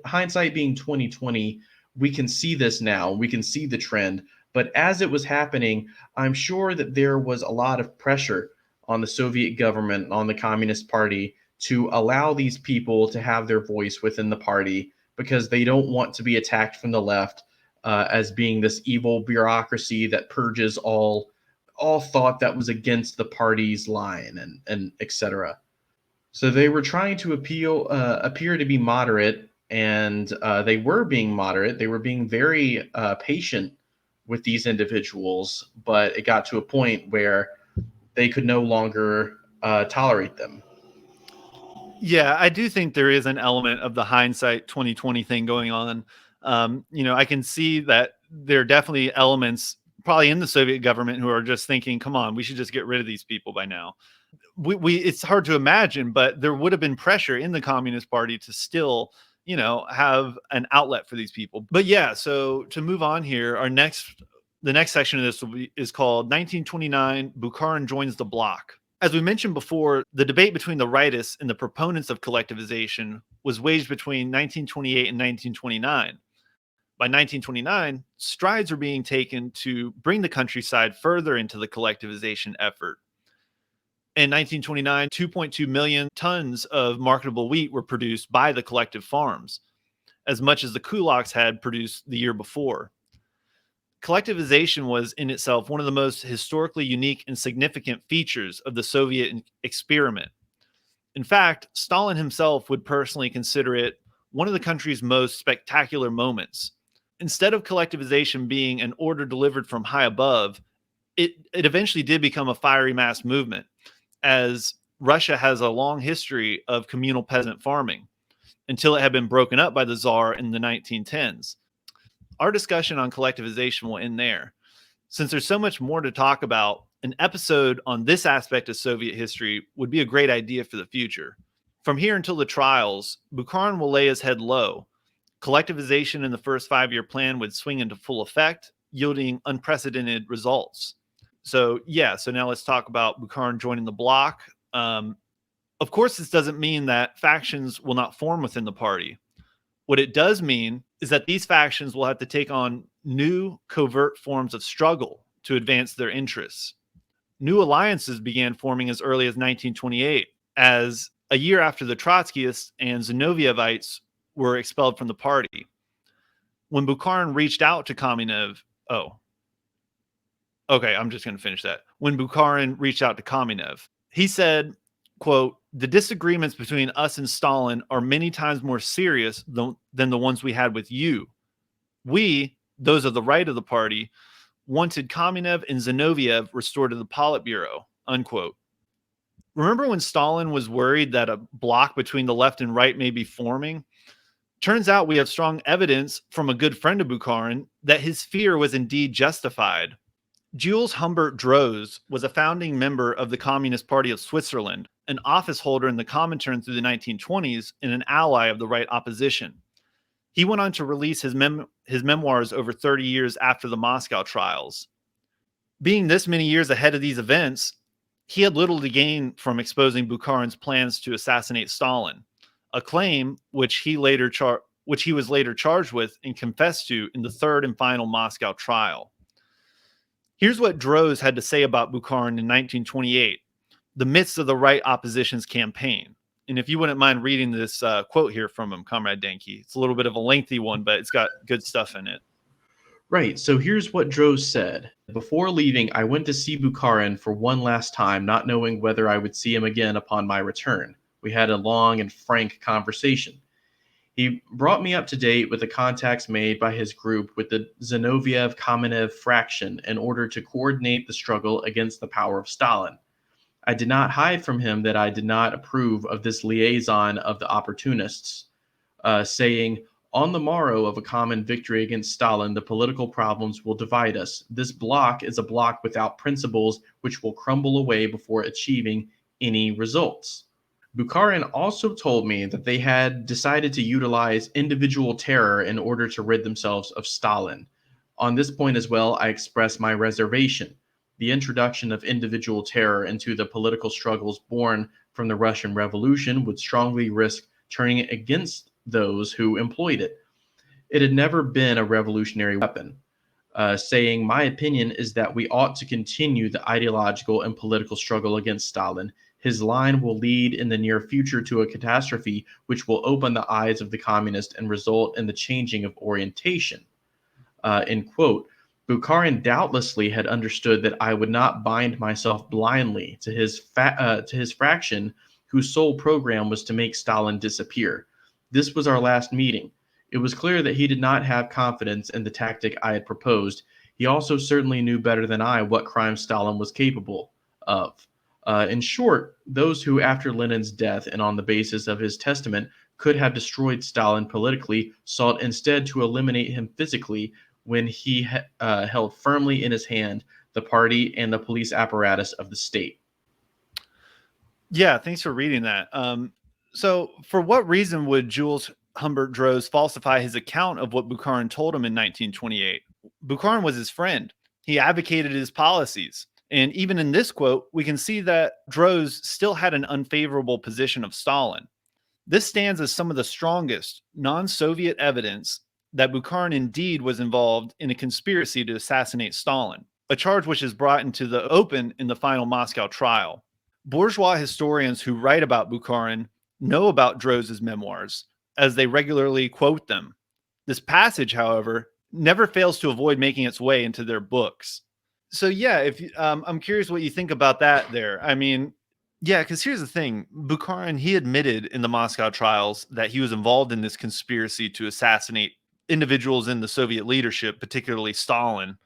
[SPEAKER 2] hindsight being 2020, we can see this now. We can see the trend. But as it was happening, I'm sure that there was a lot of pressure on the Soviet government, on the Communist Party, to allow these people to have their voice within the party, because they don't want to be attacked from the left as being this evil bureaucracy that purges all thought that was against the party's line, and etc. So they were trying to appear to be moderate, and they were being moderate. They were being very patient with these individuals, but it got to a point where they could no longer tolerate them.
[SPEAKER 1] Yeah, I do think there is an element of the hindsight 2020 thing going on. I can see that there are definitely elements probably in the Soviet government who are just thinking, come on, we should just get rid of these people by now. We it's hard to imagine, but there would have been pressure in the Communist Party to still, have an outlet for these people. But yeah, so to move on here, the next section of this is called 1929, Bukharin joins the Bloc. As we mentioned before, the debate between the rightists and the proponents of collectivization was waged between 1928 and 1929. By 1929, strides were being taken to bring the countryside further into the collectivization effort. In 1929, 2.2 million tons of marketable wheat were produced by the collective farms, as much as the kulaks had produced the year before. Collectivization was in itself one of the most historically unique and significant features of the Soviet experiment. In fact, Stalin himself would personally consider it one of the country's most spectacular moments. Instead of collectivization being an order delivered from high above, it eventually did become a fiery mass movement, as Russia has a long history of communal peasant farming until it had been broken up by the Tsar in the 1910s. Our discussion on collectivization will end there. Since there's so much more to talk about, an episode on this aspect of Soviet history would be a great idea for the future. From here until the trials, Bukharin will lay his head low. Collectivization in the first 5-year plan would swing into full effect, yielding unprecedented results. So now let's talk about Bukharin joining the Bloc. Of course, this doesn't mean that factions will not form within the party. What it does mean is that these factions will have to take on new covert forms of struggle to advance their interests. New alliances began forming as early as 1928, as a year after the Trotskyists and Zinovievites were expelled from the party. When Bukharin reached out to Kamenev, I'm just going to finish that. When Bukharin reached out to Kamenev, he said, quote, "The disagreements between us and Stalin are many times more serious than the ones we had with you. We, those of the right of the party, wanted Kamenev and Zinoviev restored to the Politburo," unquote. Remember when Stalin was worried that a bloc between the left and right may be forming? Turns out we have strong evidence from a good friend of Bukharin that his fear was indeed justified. Jules Humbert-Droz was a founding member of the Communist Party of Switzerland, an office holder in the Comintern through the 1920s, and an ally of the right opposition. He went on to release his memoirs over 30 years after the Moscow trials. Being this many years ahead of these events, he had little to gain from exposing Bukharin's plans to assassinate Stalin, a claim which he was later charged with and confessed to in the third and final Moscow trial. Here's what Droz had to say about Bukharin in 1928, the midst of the right opposition's campaign. And if you wouldn't mind reading this quote here from him, Comrade Denke. It's a little bit of a lengthy one, but it's got good stuff in it.
[SPEAKER 2] Right, so here's what Droz said. Before leaving, I went to see Bukharin for one last time, not knowing whether I would see him again upon my return. We had a long and frank conversation. He brought me up to date with the contacts made by his group with the Zinoviev-Kamenev fraction in order to coordinate the struggle against the power of Stalin. I did not hide from him that I did not approve of this liaison of the opportunists, saying, on the morrow of a common victory against Stalin, the political problems will divide us. This bloc is a bloc without principles which will crumble away before achieving any results. Bukharin also told me that they had decided to utilize individual terror in order to rid themselves of Stalin. On this point as well, I express my reservation. The introduction of individual terror into the political struggles born from the Russian Revolution would strongly risk turning it against those who employed it. It had never been a revolutionary weapon. Saying, my opinion is that we ought to continue the ideological and political struggle against Stalin. His line will lead in the near future to a catastrophe which will open the eyes of the communists and result in the changing of orientation. End quote. Bukharin doubtlessly had understood that I would not bind myself blindly to his fraction, whose sole program was to make Stalin disappear. This was our last meeting. It was clear that he did not have confidence in the tactic I had proposed. He also certainly knew better than I what crimes Stalin was capable of. In short, those who, after Lenin's death and on the basis of his testament, could have destroyed Stalin politically, sought instead to eliminate him physically when he held firmly in his hand the party and the police apparatus of the state.
[SPEAKER 1] Yeah, thanks for reading that. So for what reason would Jules Humbert-Droz falsify his account of what Bukharin told him in 1928? Bukharin was his friend. He advocated his policies. And even in this quote, we can see that Droz still had an unfavorable position of Stalin. This stands as some of the strongest non-Soviet evidence that Bukharin indeed was involved in a conspiracy to assassinate Stalin, a charge which is brought into the open in the final Moscow trial. Bourgeois historians who write about Bukharin know about Droz's memoirs, as they regularly quote them. This passage, however, never fails to avoid making its way into their books. So yeah, I'm curious what you think about that there. I mean, yeah, because here's the thing. Bukharin, he admitted in the Moscow trials that he was involved in this conspiracy to assassinate individuals in the Soviet leadership, particularly Stalin.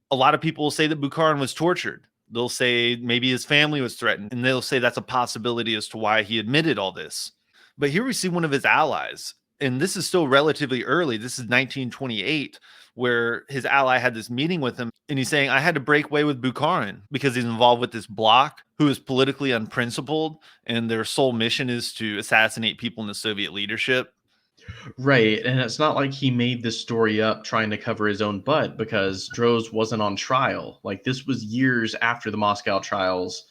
[SPEAKER 1] A lot of people will say that Bukharin was tortured. They'll say maybe his family was threatened, and they'll say that's a possibility as to why he admitted all this. But here we see one of his allies, and this is still relatively early. This is 1928, where his ally had this meeting with him, and he's saying, I had to break away with Bukharin because he's involved with this Bloc who is politically unprincipled, and their sole mission is to assassinate people in the Soviet leadership.
[SPEAKER 2] Right, and it's not like he made this story up trying to cover his own butt, because Droz wasn't on trial. Like, this was years after the Moscow trials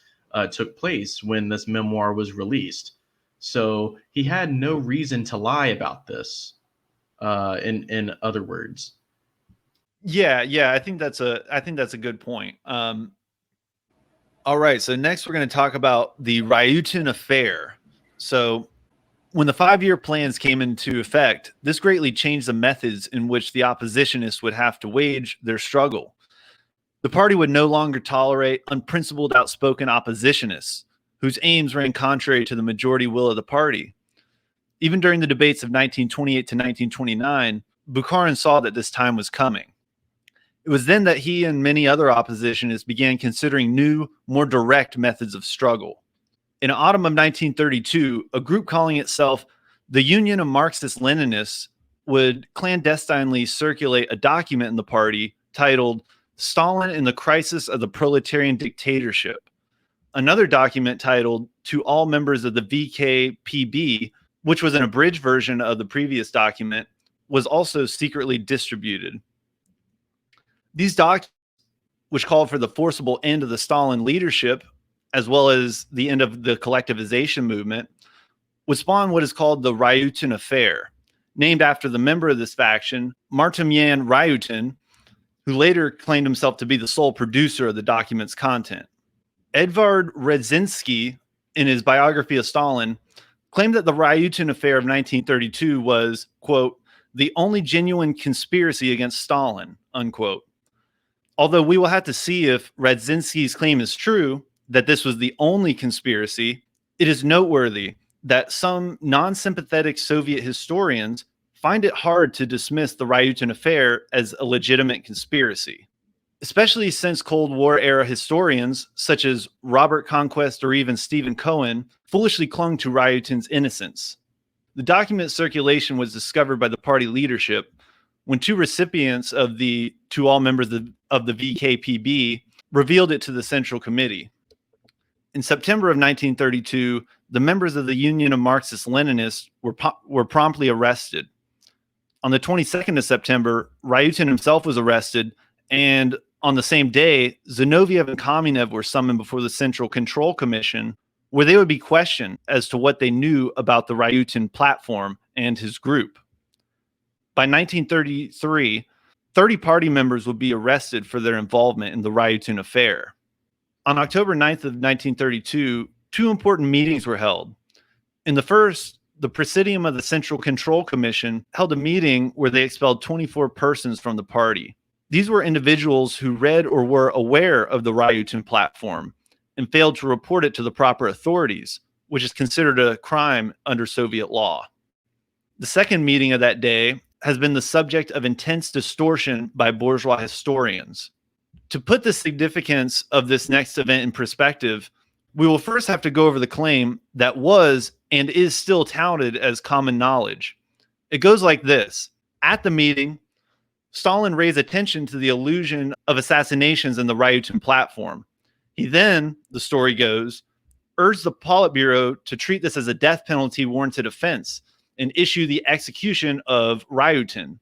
[SPEAKER 2] took place when this memoir was released. So he had no reason to lie about this, in other words.
[SPEAKER 1] Yeah, I think that's a good point. All right, so next we're going to talk about the Ryutin Affair. So when the 5-year plans came into effect, this greatly changed the methods in which the oppositionists would have to wage their struggle. The party would no longer tolerate unprincipled, outspoken oppositionists whose aims ran contrary to the majority will of the party. Even during the debates of 1928 to 1929, Bukharin saw that this time was coming. It was then that he and many other oppositionists began considering new, more direct methods of struggle. In autumn of 1932, a group calling itself the Union of Marxist-Leninists would clandestinely circulate a document in the party titled Stalin and the Crisis of the Proletarian Dictatorship, another document titled To All Members of the VKPB, which was an abridged version of the previous document, was also secretly distributed. These documents, which called for the forcible end of the Stalin leadership, as well as the end of the collectivization movement, would spawn what is called the Ryutin Affair, named after the member of this faction, Martin Ryutin, who later claimed himself to be the sole producer of the document's content. Edvard Redzinski, in his biography of Stalin, claimed that the Ryutin Affair of 1932 was, quote, the only genuine conspiracy against Stalin, unquote. Although we will have to see if Redzinski's claim is true, that this was the only conspiracy, it is noteworthy that some non-sympathetic Soviet historians find it hard to dismiss the Ryutin Affair as a legitimate conspiracy, especially since Cold War era historians such as Robert Conquest or even Stephen Cohen foolishly clung to Ryutin's innocence. The document circulation was discovered by the party leadership when two recipients of the To All Members of the VKPB revealed it to the Central Committee. In September of 1932, the members of the Union of Marxist-Leninists were promptly arrested. On the 22nd of September, Ryutin himself was arrested, and on the same day, Zinoviev and Kamenev were summoned before the Central Control Commission, where they would be questioned as to what they knew about the Ryutin platform and his group. By 1933, 30 party members would be arrested for their involvement in the Ryutin Affair. On October 9th of 1932, two important meetings were held. In the first, the Presidium of the Central Control Commission held a meeting where they expelled 24 persons from the party. These were individuals who read or were aware of the Ryutin platform and failed to report it to the proper authorities, which is considered a crime under Soviet law. The second meeting of that day has been the subject of intense distortion by bourgeois historians. To put the significance of this next event in perspective, we will first have to go over the claim that was and is still touted as common knowledge. It goes like this. At the meeting, Stalin raised attention to the illusion of assassinations in the Ryutin platform. He then, the story goes, urged the Politburo to treat this as a death penalty warranted offense and issue the execution of Ryutin.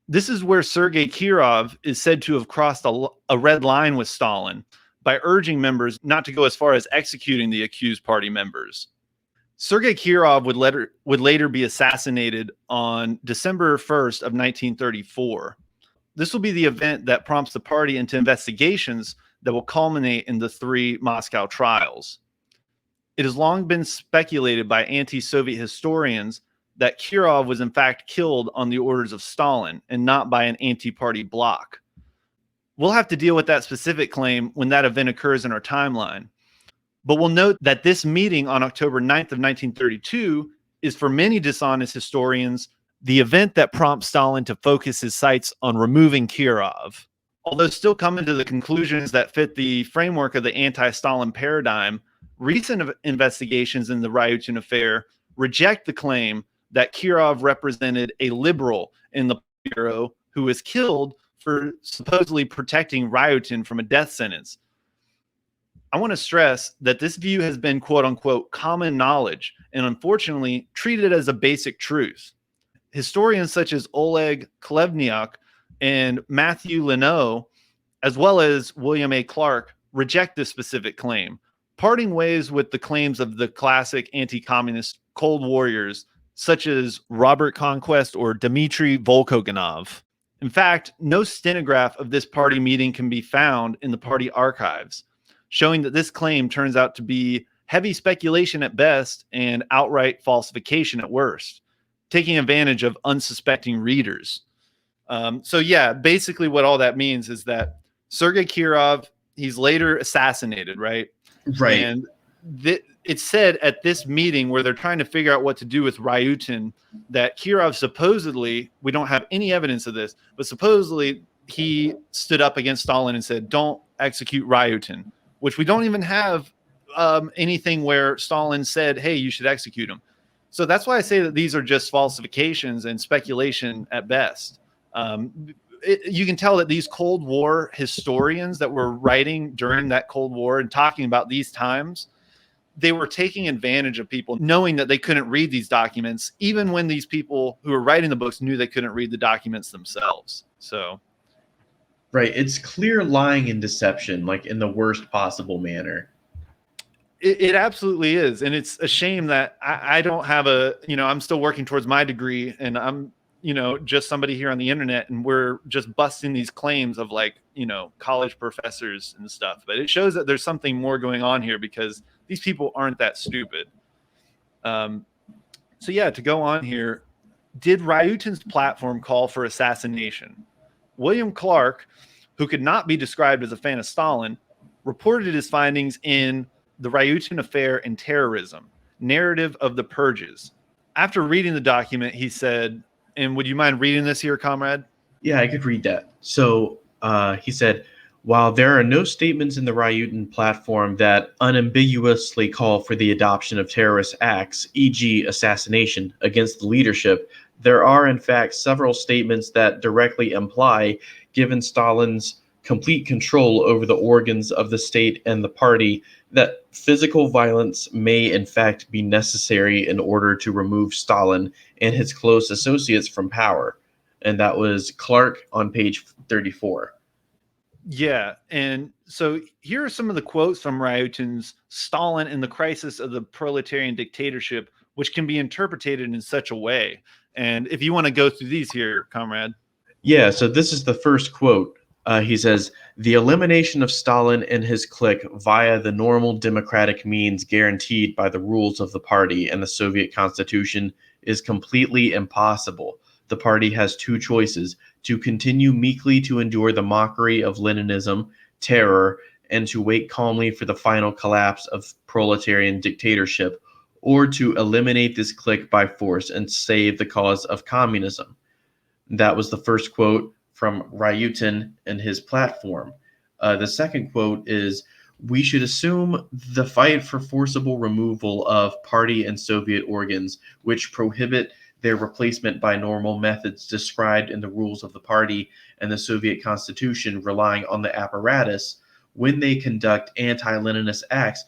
[SPEAKER 1] This is where Sergei Kirov is said to have crossed a red line with Stalin by urging members not to go as far as executing the accused party members. Sergei Kirov would later be assassinated on December 1st of 1934. This will be the event that prompts the party into investigations that will culminate in the 3 Moscow trials. It has long been speculated by anti-Soviet historians that Kirov was in fact killed on the orders of Stalin and not by an anti-party bloc. We'll have to deal with that specific claim when that event occurs in our timeline. But we'll note that this meeting on October 9th of 1932 is, for many dishonest historians, the event that prompts Stalin to focus his sights on removing Kirov. Although still coming to the conclusions that fit the framework of the anti-Stalin paradigm, recent investigations in the Ryutin Affair reject the claim that Kirov represented a liberal in the Bureau who was killed for supposedly protecting Ryutin from a death sentence. I want to stress that this view has been quote-unquote common knowledge and unfortunately treated as a basic truth. Historians such as Oleg Khlevniuk and Matthew Leno, as well as William A. Clark, reject this specific claim, parting ways with the claims of the classic anti-communist Cold Warriors such as Robert Conquest or Dmitry Volkogonov. In fact, no stenograph of this party meeting can be found in the party archives, showing that this claim turns out to be heavy speculation at best and outright falsification at worst, taking advantage of unsuspecting readers. So yeah, basically what all that means is that Sergei Kirov, he's later assassinated, right?
[SPEAKER 2] Right.
[SPEAKER 1] And it's said at this meeting where they're trying to figure out what to do with Ryutin that Kirov supposedly, we don't have any evidence of this, but supposedly he stood up against Stalin and said, don't execute Ryutin, which we don't even have anything where Stalin said, hey, you should execute him. So that's why I say that these are just falsifications and speculation at best. you can tell that these Cold War historians that were writing during that Cold War and talking about these times, they were taking advantage of people knowing that they couldn't read these documents, even when these people who were writing the books knew they couldn't read the documents themselves. So,
[SPEAKER 2] right. It's clear lying and deception, like in the worst possible manner.
[SPEAKER 1] it absolutely is. And it's a shame that I don't have I'm still working towards my degree, and I'm, just somebody here on the internet, and we're just busting these claims of college professors and stuff. But it shows that there's something more going on here, because these people aren't that stupid. So yeah, to go on here, did Ryutin's platform call for assassination? William Clark, who could not be described as a fan of Stalin, reported his findings in The Ryutin Affair and Terrorism, Narrative of the Purges. After reading the document, he said, and would you mind reading this here, comrade?
[SPEAKER 2] Yeah, I could read that. So he said, while there are no statements in the Ryutin platform that unambiguously call for the adoption of terrorist acts, e.g., assassination, against the leadership, there are in fact several statements that directly imply, given Stalin's complete control over the organs of the state and the party, that physical violence may in fact be necessary in order to remove Stalin and his close associates from power. And that was Clark on page 34.
[SPEAKER 1] Yeah, and so here are some of the quotes from Ryutin's Stalin and the Crisis of the Proletarian Dictatorship, which can be interpreted in such a way. And if you want to go through these here, comrade.
[SPEAKER 2] Yeah, so this is the first quote. He says, the elimination of Stalin and his clique via the normal democratic means guaranteed by the rules of the party and the Soviet constitution is completely impossible. The party has two choices: to continue meekly to endure the mockery of Leninism, terror, and to wait calmly for the final collapse of proletarian dictatorship, or to eliminate this clique by force and save the cause of communism. That was the first quote from Ryutin and his platform. The second quote is, we should assume the fight for forcible removal of party and Soviet organs, which prohibit their replacement by normal methods described in the rules of the party and the Soviet constitution, relying on the apparatus when they conduct anti-Leninist acts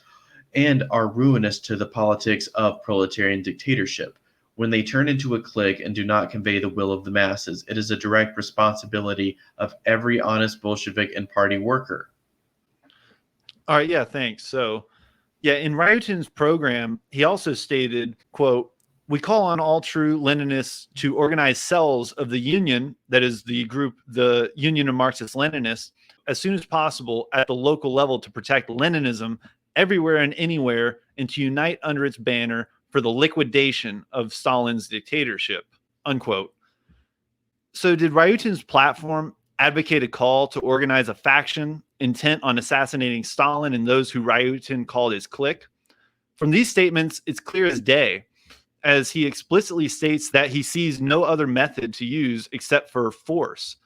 [SPEAKER 2] and are ruinous to the politics of proletarian dictatorship. When they turn into a clique and do not convey the will of the masses, it is a direct responsibility of every honest Bolshevik and party worker.
[SPEAKER 1] All right, yeah, thanks. So, yeah, in Ryutin's program, he also stated, quote, we call on all true Leninists to organize cells of the Union, that is the group, the Union of Marxist-Leninists, as soon as possible at the local level to protect Leninism everywhere and anywhere, and to unite under its banner for the liquidation of Stalin's dictatorship, unquote. So did Ryutin's platform advocate a call to organize a faction intent on assassinating Stalin and those who Ryutin called his clique? From these statements, it's clear as day, as he explicitly states that he sees no other method to use except for force.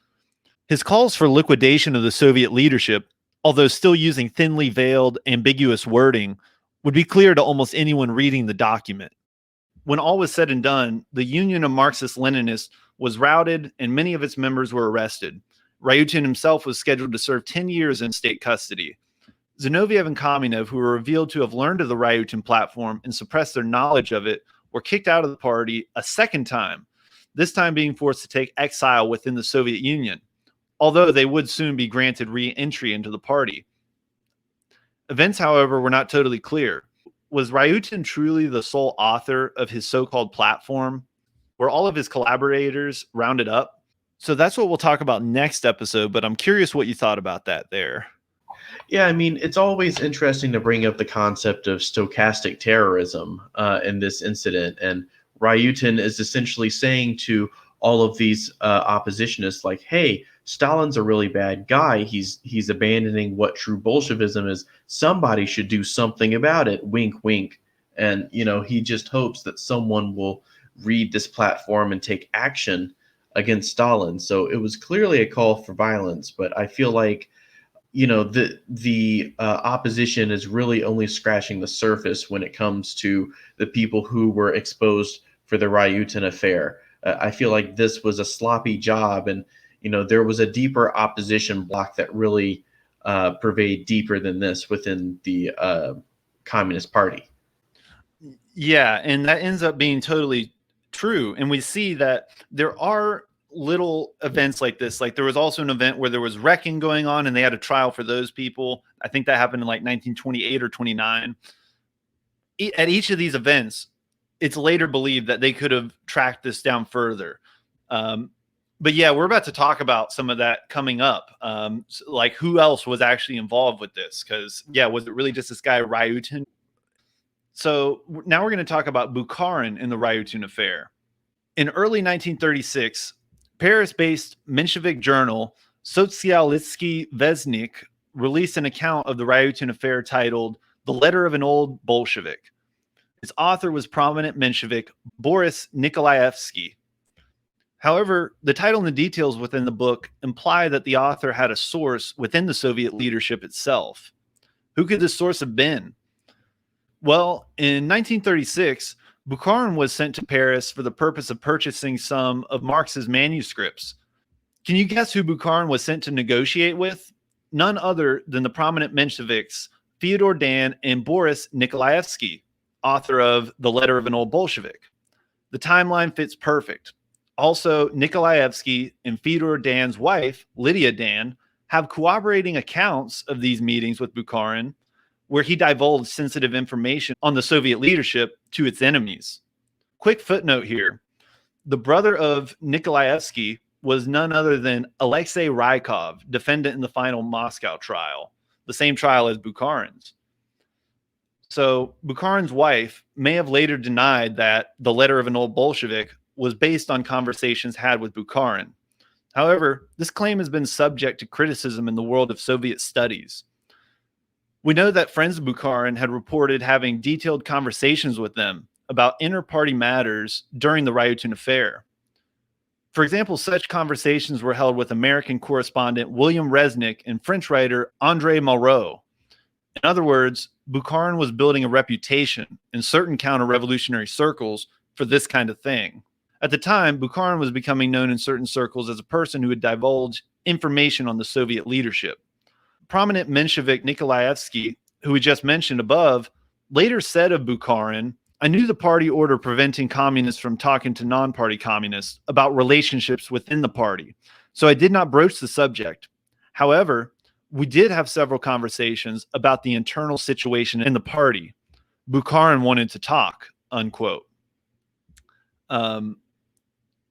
[SPEAKER 1] His calls for liquidation of the Soviet leadership, although still using thinly veiled, ambiguous wording, would be clear to almost anyone reading the document. When all was said and done, the Union of Marxist-Leninists was routed and many of its members were arrested. Ryutin himself was scheduled to serve 10 years in state custody. Zinoviev and Kamenev, who were revealed to have learned of the Ryutin platform and suppressed their knowledge of it, were kicked out of the party a second time, this time being forced to take exile within the Soviet Union, although they would soon be granted re-entry into the party. Events, however, were not totally clear. Was Ryutin truly the sole author of his so-called platform? Were all of his collaborators rounded up? So that's what we'll talk about next episode, but I'm curious what you thought about that there.
[SPEAKER 2] Yeah, I mean, it's always interesting to bring up the concept of stochastic terrorism in this incident. And Ryutin is essentially saying to all of these oppositionists, like, hey, Stalin's a really bad guy. He's abandoning what true Bolshevism is. Somebody should do something about it. Wink, wink. And, he just hopes that someone will read this platform and take action against Stalin. So it was clearly a call for violence, but I feel like the opposition is really only scratching the surface when it comes to the people who were exposed for the Ryutin affair. I feel like this was a sloppy job, and there was a deeper opposition bloc that really pervade deeper than this within the Communist Party.
[SPEAKER 1] Yeah, and that ends up being totally true. And we see that there are little events like this. Like there was also an event where there was wrecking going on and they had a trial for those people. I think that happened in like 1928 or 29. At each of these events, it's later believed that they could have tracked this down further. But yeah, we're about to talk about some of that coming up. Like who else was actually involved with this? Because yeah, was it really just this guy Ryutin? So now we're going to talk about Bukharin in the Ryutin Affair. In early 1936, Paris-based Menshevik journal Socialistsky Veznik released an account of the Ryutin Affair titled "The Letter of an Old Bolshevik." Its author was prominent Menshevik Boris Nikolaevsky. However, the title and the details within the book imply that the author had a source within the Soviet leadership itself. Who could this source have been? Well, in 1936, Bukharin was sent to Paris for the purpose of purchasing some of Marx's manuscripts. Can you guess who Bukharin was sent to negotiate with? None other than the prominent Mensheviks Fyodor Dan and Boris Nikolaevsky, author of The Letter of an Old Bolshevik. The timeline fits perfect. Also, Nikolaevsky and Fyodor Dan's wife, Lydia Dan, have corroborating accounts of these meetings with Bukharin, where he divulged sensitive information on the Soviet leadership to its enemies. Quick footnote here. The brother of Nikolaevsky was none other than Alexei Rykov, defendant in the final Moscow trial, the same trial as Bukharin's. So Bukharin's wife may have later denied that The Letter of an Old Bolshevik was based on conversations had with Bukharin. However, this claim has been subject to criticism in the world of Soviet studies. We know that friends of Bukharin had reported having detailed conversations with them about inter-party matters during the Ryutin Affair. For example, such conversations were held with American correspondent William Resnick and French writer André Malraux. In other words, Bukharin was building a reputation in certain counter-revolutionary circles for this kind of thing. At the time, Bukharin was becoming known in certain circles as a person who would divulge information on the Soviet leadership. Prominent Menshevik Nikolaevsky, who we just mentioned above, later said of Bukharin, "I knew the party order preventing communists from talking to non-party communists about relationships within the party, so I did not broach the subject. However, we did have several conversations about the internal situation in the party. Bukharin wanted to talk," unquote.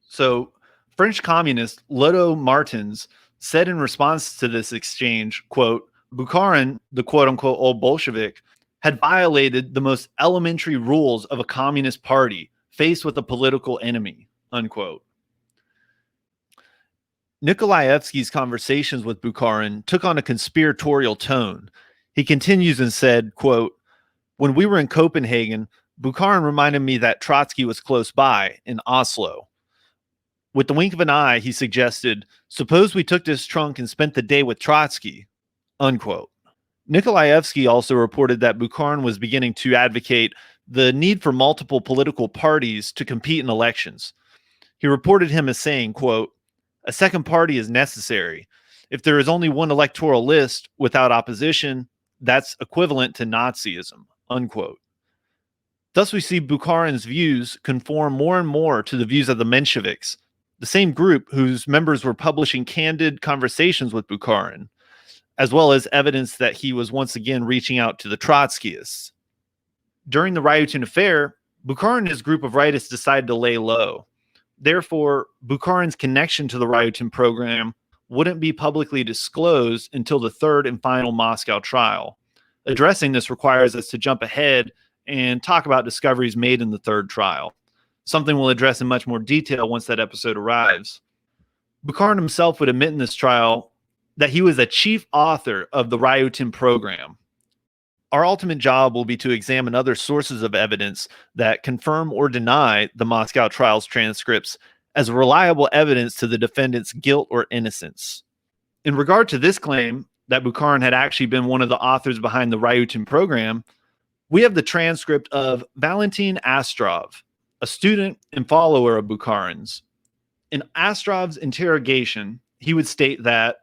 [SPEAKER 1] So French communist Ludo Martens said in response to this exchange, quote, "Bukharin, the quote-unquote old Bolshevik, had violated the most elementary rules of a communist party faced with a political enemy," unquote. Nikolaevsky's conversations with Bukharin took on a conspiratorial tone. He continues and said, quote, "When we were in Copenhagen, Bukharin reminded me that Trotsky was close by in Oslo. With the wink of an eye, he suggested, 'Suppose we took this trunk and spent the day with Trotsky,' unquote." Nikolaevsky also reported that Bukharin was beginning to advocate the need for multiple political parties to compete in elections. He reported him as saying, quote, "A second party is necessary. If there is only one electoral list without opposition, that's equivalent to Nazism," unquote. Thus, we see Bukharin's views conform more and more to the views of the Mensheviks, the same group whose members were publishing candid conversations with Bukharin, as well as evidence that he was once again reaching out to the Trotskyists. During the Ryutin Affair, Bukharin and his group of rightists decided to lay low. Therefore, Bukharin's connection to the Ryutin program wouldn't be publicly disclosed until the third and final Moscow trial. Addressing this requires us to jump ahead and talk about discoveries made in the third trial, something we'll address in much more detail once that episode arrives. Bukharin himself would admit in this trial that he was a chief author of the Ryutin program. Our ultimate job will be to examine other sources of evidence that confirm or deny the Moscow trial's transcripts as reliable evidence to the defendant's guilt or innocence. In regard to this claim that Bukharin had actually been one of the authors behind the Ryutin program, we have the transcript of Valentin Astrov, a student and follower of Bukharin's. In Astrov's interrogation, he would state that,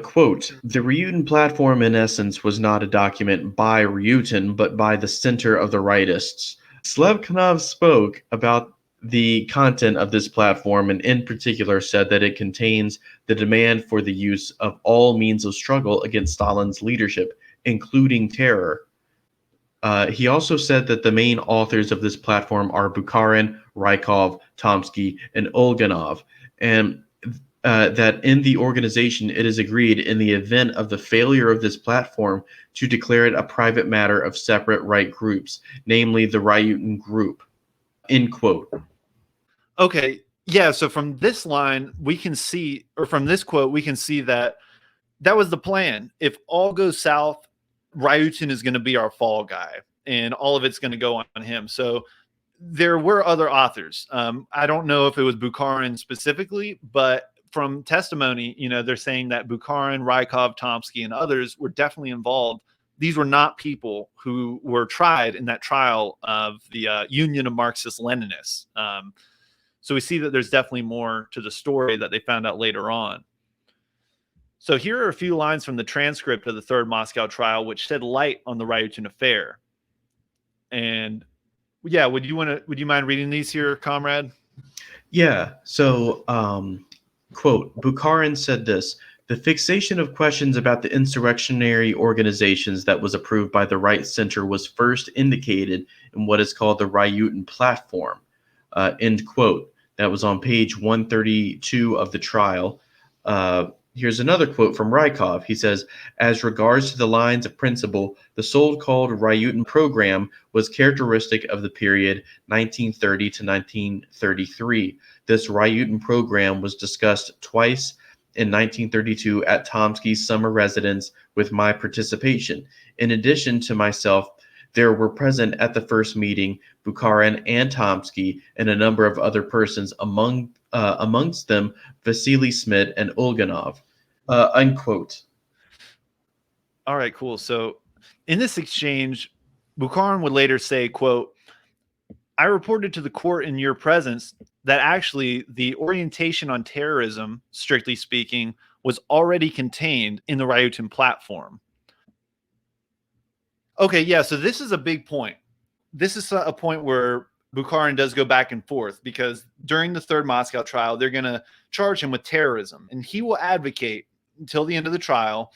[SPEAKER 2] quote, the Ryutin platform in essence was not a document by Ryutin, but by the center of the rightists. Slevkinov spoke about the content of this platform and in particular said that it contains the demand for the use of all means of struggle against Stalin's leadership, including terror. He also said that the main authors of this platform are Bukharin, Rykov, Tomsky, and Ulganov, and that in the organization it is agreed in the event of the failure of this platform to declare it a private matter of separate right groups, namely the Ryutin group. End quote.
[SPEAKER 1] Okay, yeah, so from this line, we can see, or from this quote, we can see that that was the plan. If all goes south, Ryutin is going to be our fall guy, and all of it's going to go on him. So there were other authors. I don't know if it was Bukharin specifically, but from testimony, they're saying that Bukharin, Rykov, Tomsky, and others were definitely involved. These were not people who were tried in that trial of the Union of Marxist-Leninists. So we see that there's definitely more to the story that they found out later on. So here are a few lines from the transcript of the Third Moscow trial, which shed light on the Ryutin Affair. And yeah, would you mind reading these here, comrade?
[SPEAKER 2] Yeah. So, quote, Bukharin said this: the fixation of questions about the insurrectionary organizations that was approved by the Right Center was first indicated in what is called the Ryutin platform. End quote. That was on page 132 of the trial. Here's another quote from Rykov. He says, as regards to the lines of principle, the so-called Ryutin program was characteristic of the period 1930 to 1933. This Ryutin program was discussed twice in 1932 at Tomsky's summer residence with my participation. In addition to myself, there were present at the first meeting Bukharin and Tomsky and a number of other persons, amongst them Vasily Smith and Ulganov. Unquote.
[SPEAKER 1] All right, cool. So in this exchange, Bukharin would later say, quote, I reported to the court in your presence that actually the orientation on terrorism, strictly speaking, was already contained in the Ryutin platform. Okay, yeah, so this is a big point. This is a point where Bukharin does go back and forth because during the Third Moscow trial, they're going to charge him with terrorism. And he will advocate until the end of the trial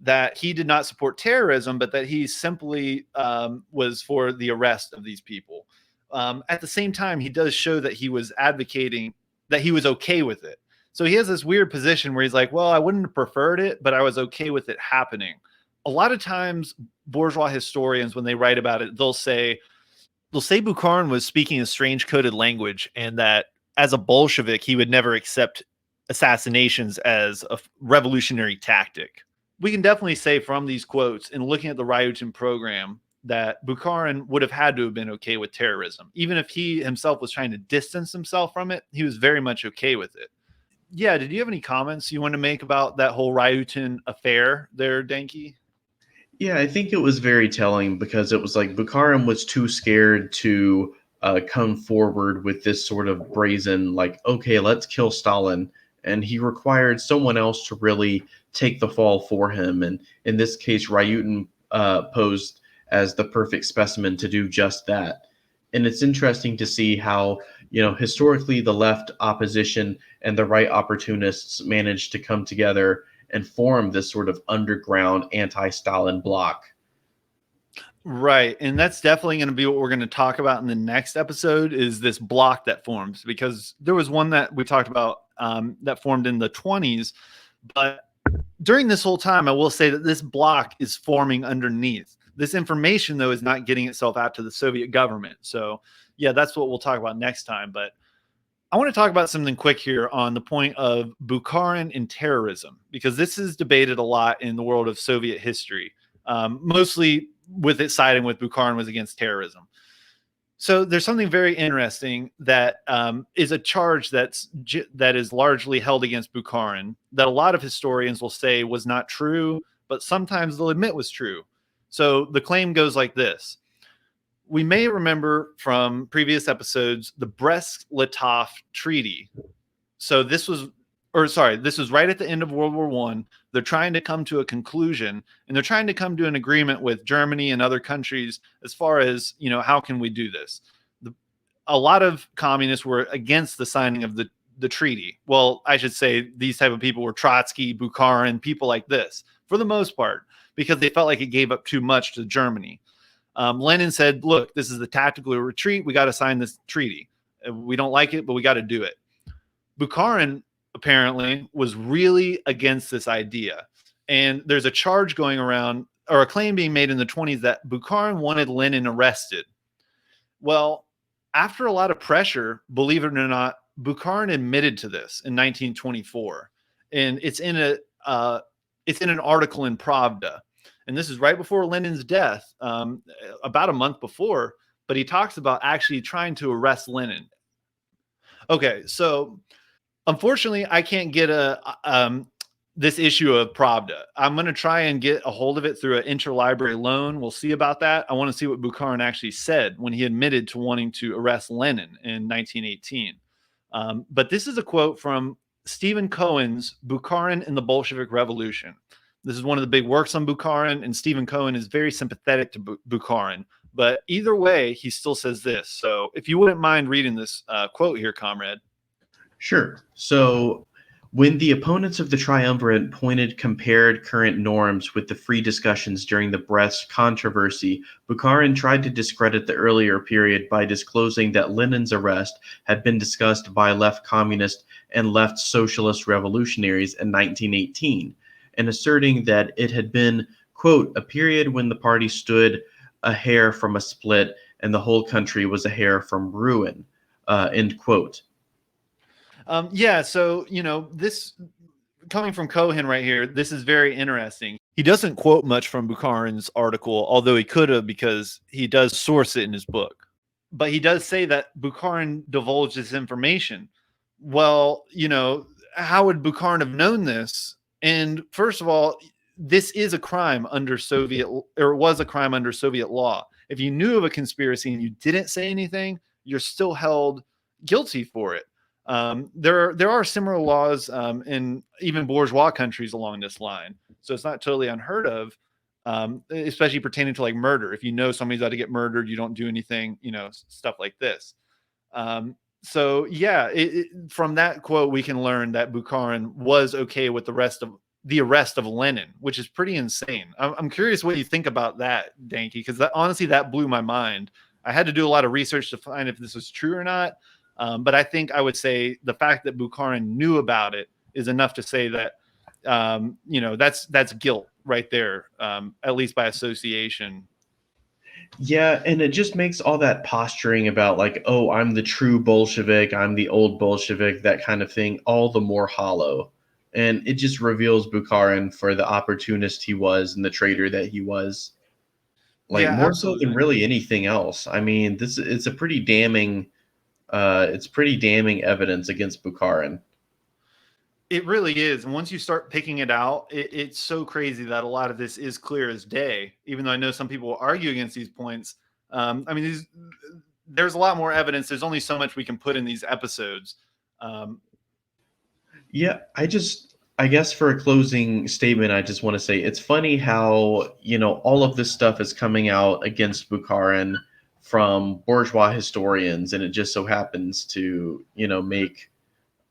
[SPEAKER 1] that he did not support terrorism, but that he simply was for the arrest of these people. At the same time, he does show that he was advocating that he was okay with it. So he has this weird position where he's like, well, I wouldn't have preferred it, but I was okay with it happening. A lot of times, bourgeois historians, when they write about it, they'll say Bukharin was speaking a strange coded language and that as a Bolshevik, he would never accept assassinations as a revolutionary tactic. We can definitely say from these quotes and looking at the Ryutin program that Bukharin would have had to have been okay with terrorism. Even if he himself was trying to distance himself from it, he was very much okay with it. Yeah, did you have any comments you want to make about that whole Ryutin affair there, Denki?
[SPEAKER 2] Yeah, I think it was very telling because it was like Bukharin was too scared to come forward with this sort of brazen, like, okay, let's kill Stalin. And he required someone else to really take the fall for him. And in this case, Ryutin posed as the perfect specimen to do just that. And it's interesting to see how, historically the left opposition and the right opportunists managed to come together and form this sort of underground anti-Stalin bloc.
[SPEAKER 1] Right. And that's definitely going to be what we're going to talk about in the next episode is this block that forms, because there was one that we talked about that formed in the 20s. But during this whole time, I will say that this block is forming underneath. This information, though, is not getting itself out to the Soviet government. So, yeah, that's what we'll talk about next time. But I want to talk about something quick here on the point of Bukharin and terrorism, because this is debated a lot in the world of Soviet history, mostly with it siding with Bukharin was against terrorism. So there's something very interesting that is a charge that is largely held against Bukharin that a lot of historians will say was not true, but sometimes they'll admit was true. So the claim goes like this. We may remember from previous episodes the Brest-Litovsk Treaty. So this was or sorry, this was right at the end of World War I. They're trying to come to a conclusion, and they're trying to come to an agreement with Germany and other countries as far as, how can we do this? A lot of communists were against the signing of the treaty. Well, I should say these type of people were Trotsky, Bukharin, people like this, for the most part, because they felt like it gave up too much to Germany. Lenin said, look, this is the tactical retreat. We got to sign this treaty. We don't like it, but we got to do it. Bukharin apparently was really against this idea. And there's a charge going around, or a claim being made in the 1920s, that Bukharin wanted Lenin arrested. Well, after a lot of pressure, believe it or not, Bukharin admitted to this in 1924. And it's in an article in Pravda. And this is right before Lenin's death, about a month before, but he talks about actually trying to arrest Lenin. Okay, so unfortunately, I can't get this issue of Pravda. I'm going to try and get a hold of it through an interlibrary loan. We'll see about that. I want to see what Bukharin actually said when he admitted to wanting to arrest Lenin in 1918. But this is a quote from Stephen Cohen's Bukharin and the Bolshevik Revolution. This is one of the big works on Bukharin, and Stephen Cohen is very sympathetic to Bukharin. But either way, he still says this. So if you wouldn't mind reading this quote here, comrade.
[SPEAKER 2] Sure. So when the opponents of the triumvirate compared current norms with the free discussions during the Brest controversy, Bukharin tried to discredit the earlier period by disclosing that Lenin's arrest had been discussed by left communist and left socialist revolutionaries in 1918, and asserting that it had been, quote, a period when the party stood a hair from a split and the whole country was a hair from ruin, end quote.
[SPEAKER 1] So, this coming from Cohen right here, this is very interesting. He doesn't quote much from Bukharin's article, although he could have, because he does source it in his book. But he does say that Bukharin divulged this information. Well, how would Bukharin have known this? And first of all, this is a crime under was a crime under Soviet law. If you knew of a conspiracy and you didn't say anything, you're still held guilty for it. There are similar laws in even bourgeois countries along this line. So it's not totally unheard of, especially pertaining to like murder. If you know somebody's about to get murdered, you don't do anything, stuff like this. So yeah, from that quote, we can learn that Bukharin was okay with the arrest of Lenin, which is pretty insane. I'm curious what you think about that, Danke, because honestly, that blew my mind. I had to do a lot of research to find if this was true or not. But I think I would say the fact that Bukharin knew about it is enough to say that, that's guilt right there, at least by association.
[SPEAKER 2] Yeah, and it just makes all that posturing about like, oh, I'm the true Bolshevik, I'm the old Bolshevik, that kind of thing, all the more hollow. And it just reveals Bukharin for the opportunist he was and the traitor that he was. Like,
[SPEAKER 1] Yeah,
[SPEAKER 2] more
[SPEAKER 1] absolutely.
[SPEAKER 2] so than really anything else. I mean, it's a pretty damning evidence against Bukharin.
[SPEAKER 1] It really is. And once you start picking it out, it's so crazy that a lot of this is clear as day, even though I know some people will argue against these points. There's a lot more evidence. There's only so much we can put in these episodes.
[SPEAKER 2] Yeah, I guess for a closing statement, I just want to say it's funny how, all of this stuff is coming out against Bukharin from bourgeois historians, and it just so happens to, make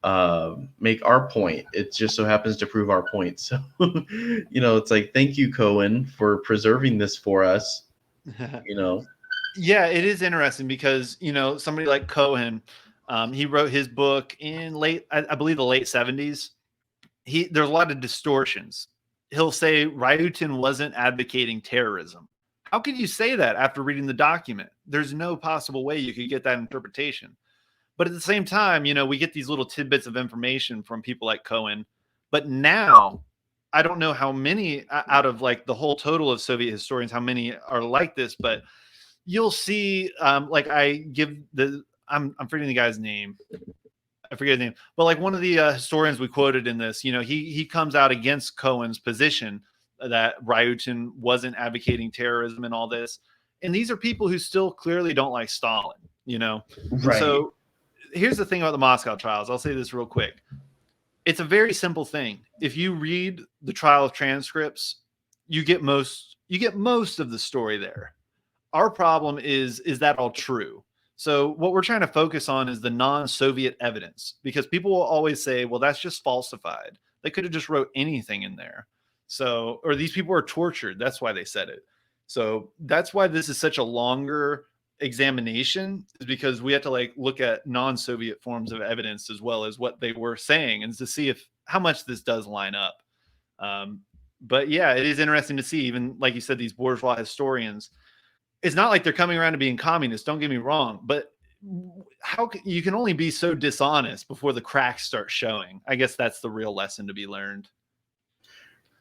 [SPEAKER 2] our point. It just so happens to prove our point. So, it's like, thank you, Cohen, for preserving this for us.
[SPEAKER 1] Yeah, it is interesting because, somebody like Cohen, he wrote his book in I believe the late 70s. There's a lot of distortions. He'll say Ryutin wasn't advocating terrorism. How could you say that after reading the document? There's no possible way you could get that interpretation. But at the same time, we get these little tidbits of information from people like Cohen. But now, I don't know how many out of like the whole total of Soviet historians, how many are like this, but you'll see, I'm forgetting the guy's name. I forget his name, but like one of the historians we quoted in this, he comes out against Cohen's position that Ryutin wasn't advocating terrorism and all this. And these are people who still clearly don't like Stalin,
[SPEAKER 2] Right.
[SPEAKER 1] And so here's the thing about the Moscow trials. I'll say this real quick. It's a very simple thing. If you read the trial transcripts, you get most of the story there. Our problem is that all true? So what we're trying to focus on is the non-Soviet evidence, because people will always say, well, that's just falsified. They could have just wrote anything in there. So, or these people are tortured. That's why they said it. So that's why this is such a longer examination, is because we have to like look at non-Soviet forms of evidence as well as what they were saying, and to see if how much this does line up. But yeah, it is interesting to see, even like you said, these bourgeois historians, it's not like they're coming around to being communists, don't get me wrong, but you can only be so dishonest before the cracks start showing. I guess that's the real lesson to be learned.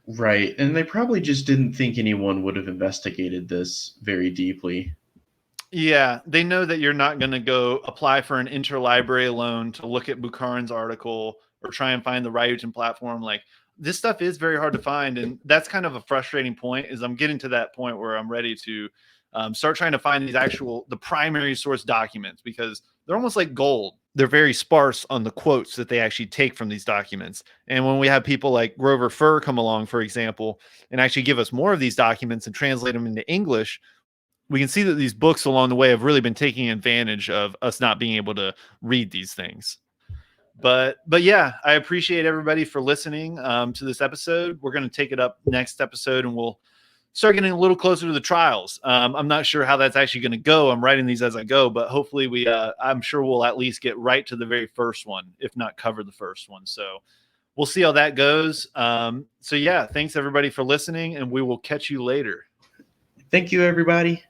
[SPEAKER 2] Right. And they probably just didn't think anyone would have investigated this very deeply.
[SPEAKER 1] Yeah, they know that you're not going to go apply for an interlibrary loan to look at Bukharin's article or try and find the Ryutin platform. Like, this stuff is very hard to find, and that's kind of a frustrating point. Is I'm getting to that point where I'm ready to start trying to find the primary source documents, because they're almost like gold. They're very sparse on the quotes that they actually take from these documents. And when we have people like Grover Furr come along, for example, and actually give us more of these documents and translate them into English, we can see that these books along the way have really been taking advantage of us not being able to read these things. But yeah, I appreciate everybody for listening to this episode. We're going to take it up next episode, and we'll start getting a little closer to the trials. I'm not sure how that's actually going to go. I'm writing these as I go, but hopefully I'm sure we'll at least get right to the very first one, if not cover the first one. So we'll see how that goes. So yeah, thanks everybody for listening, and we will catch you later.
[SPEAKER 2] Thank you, everybody.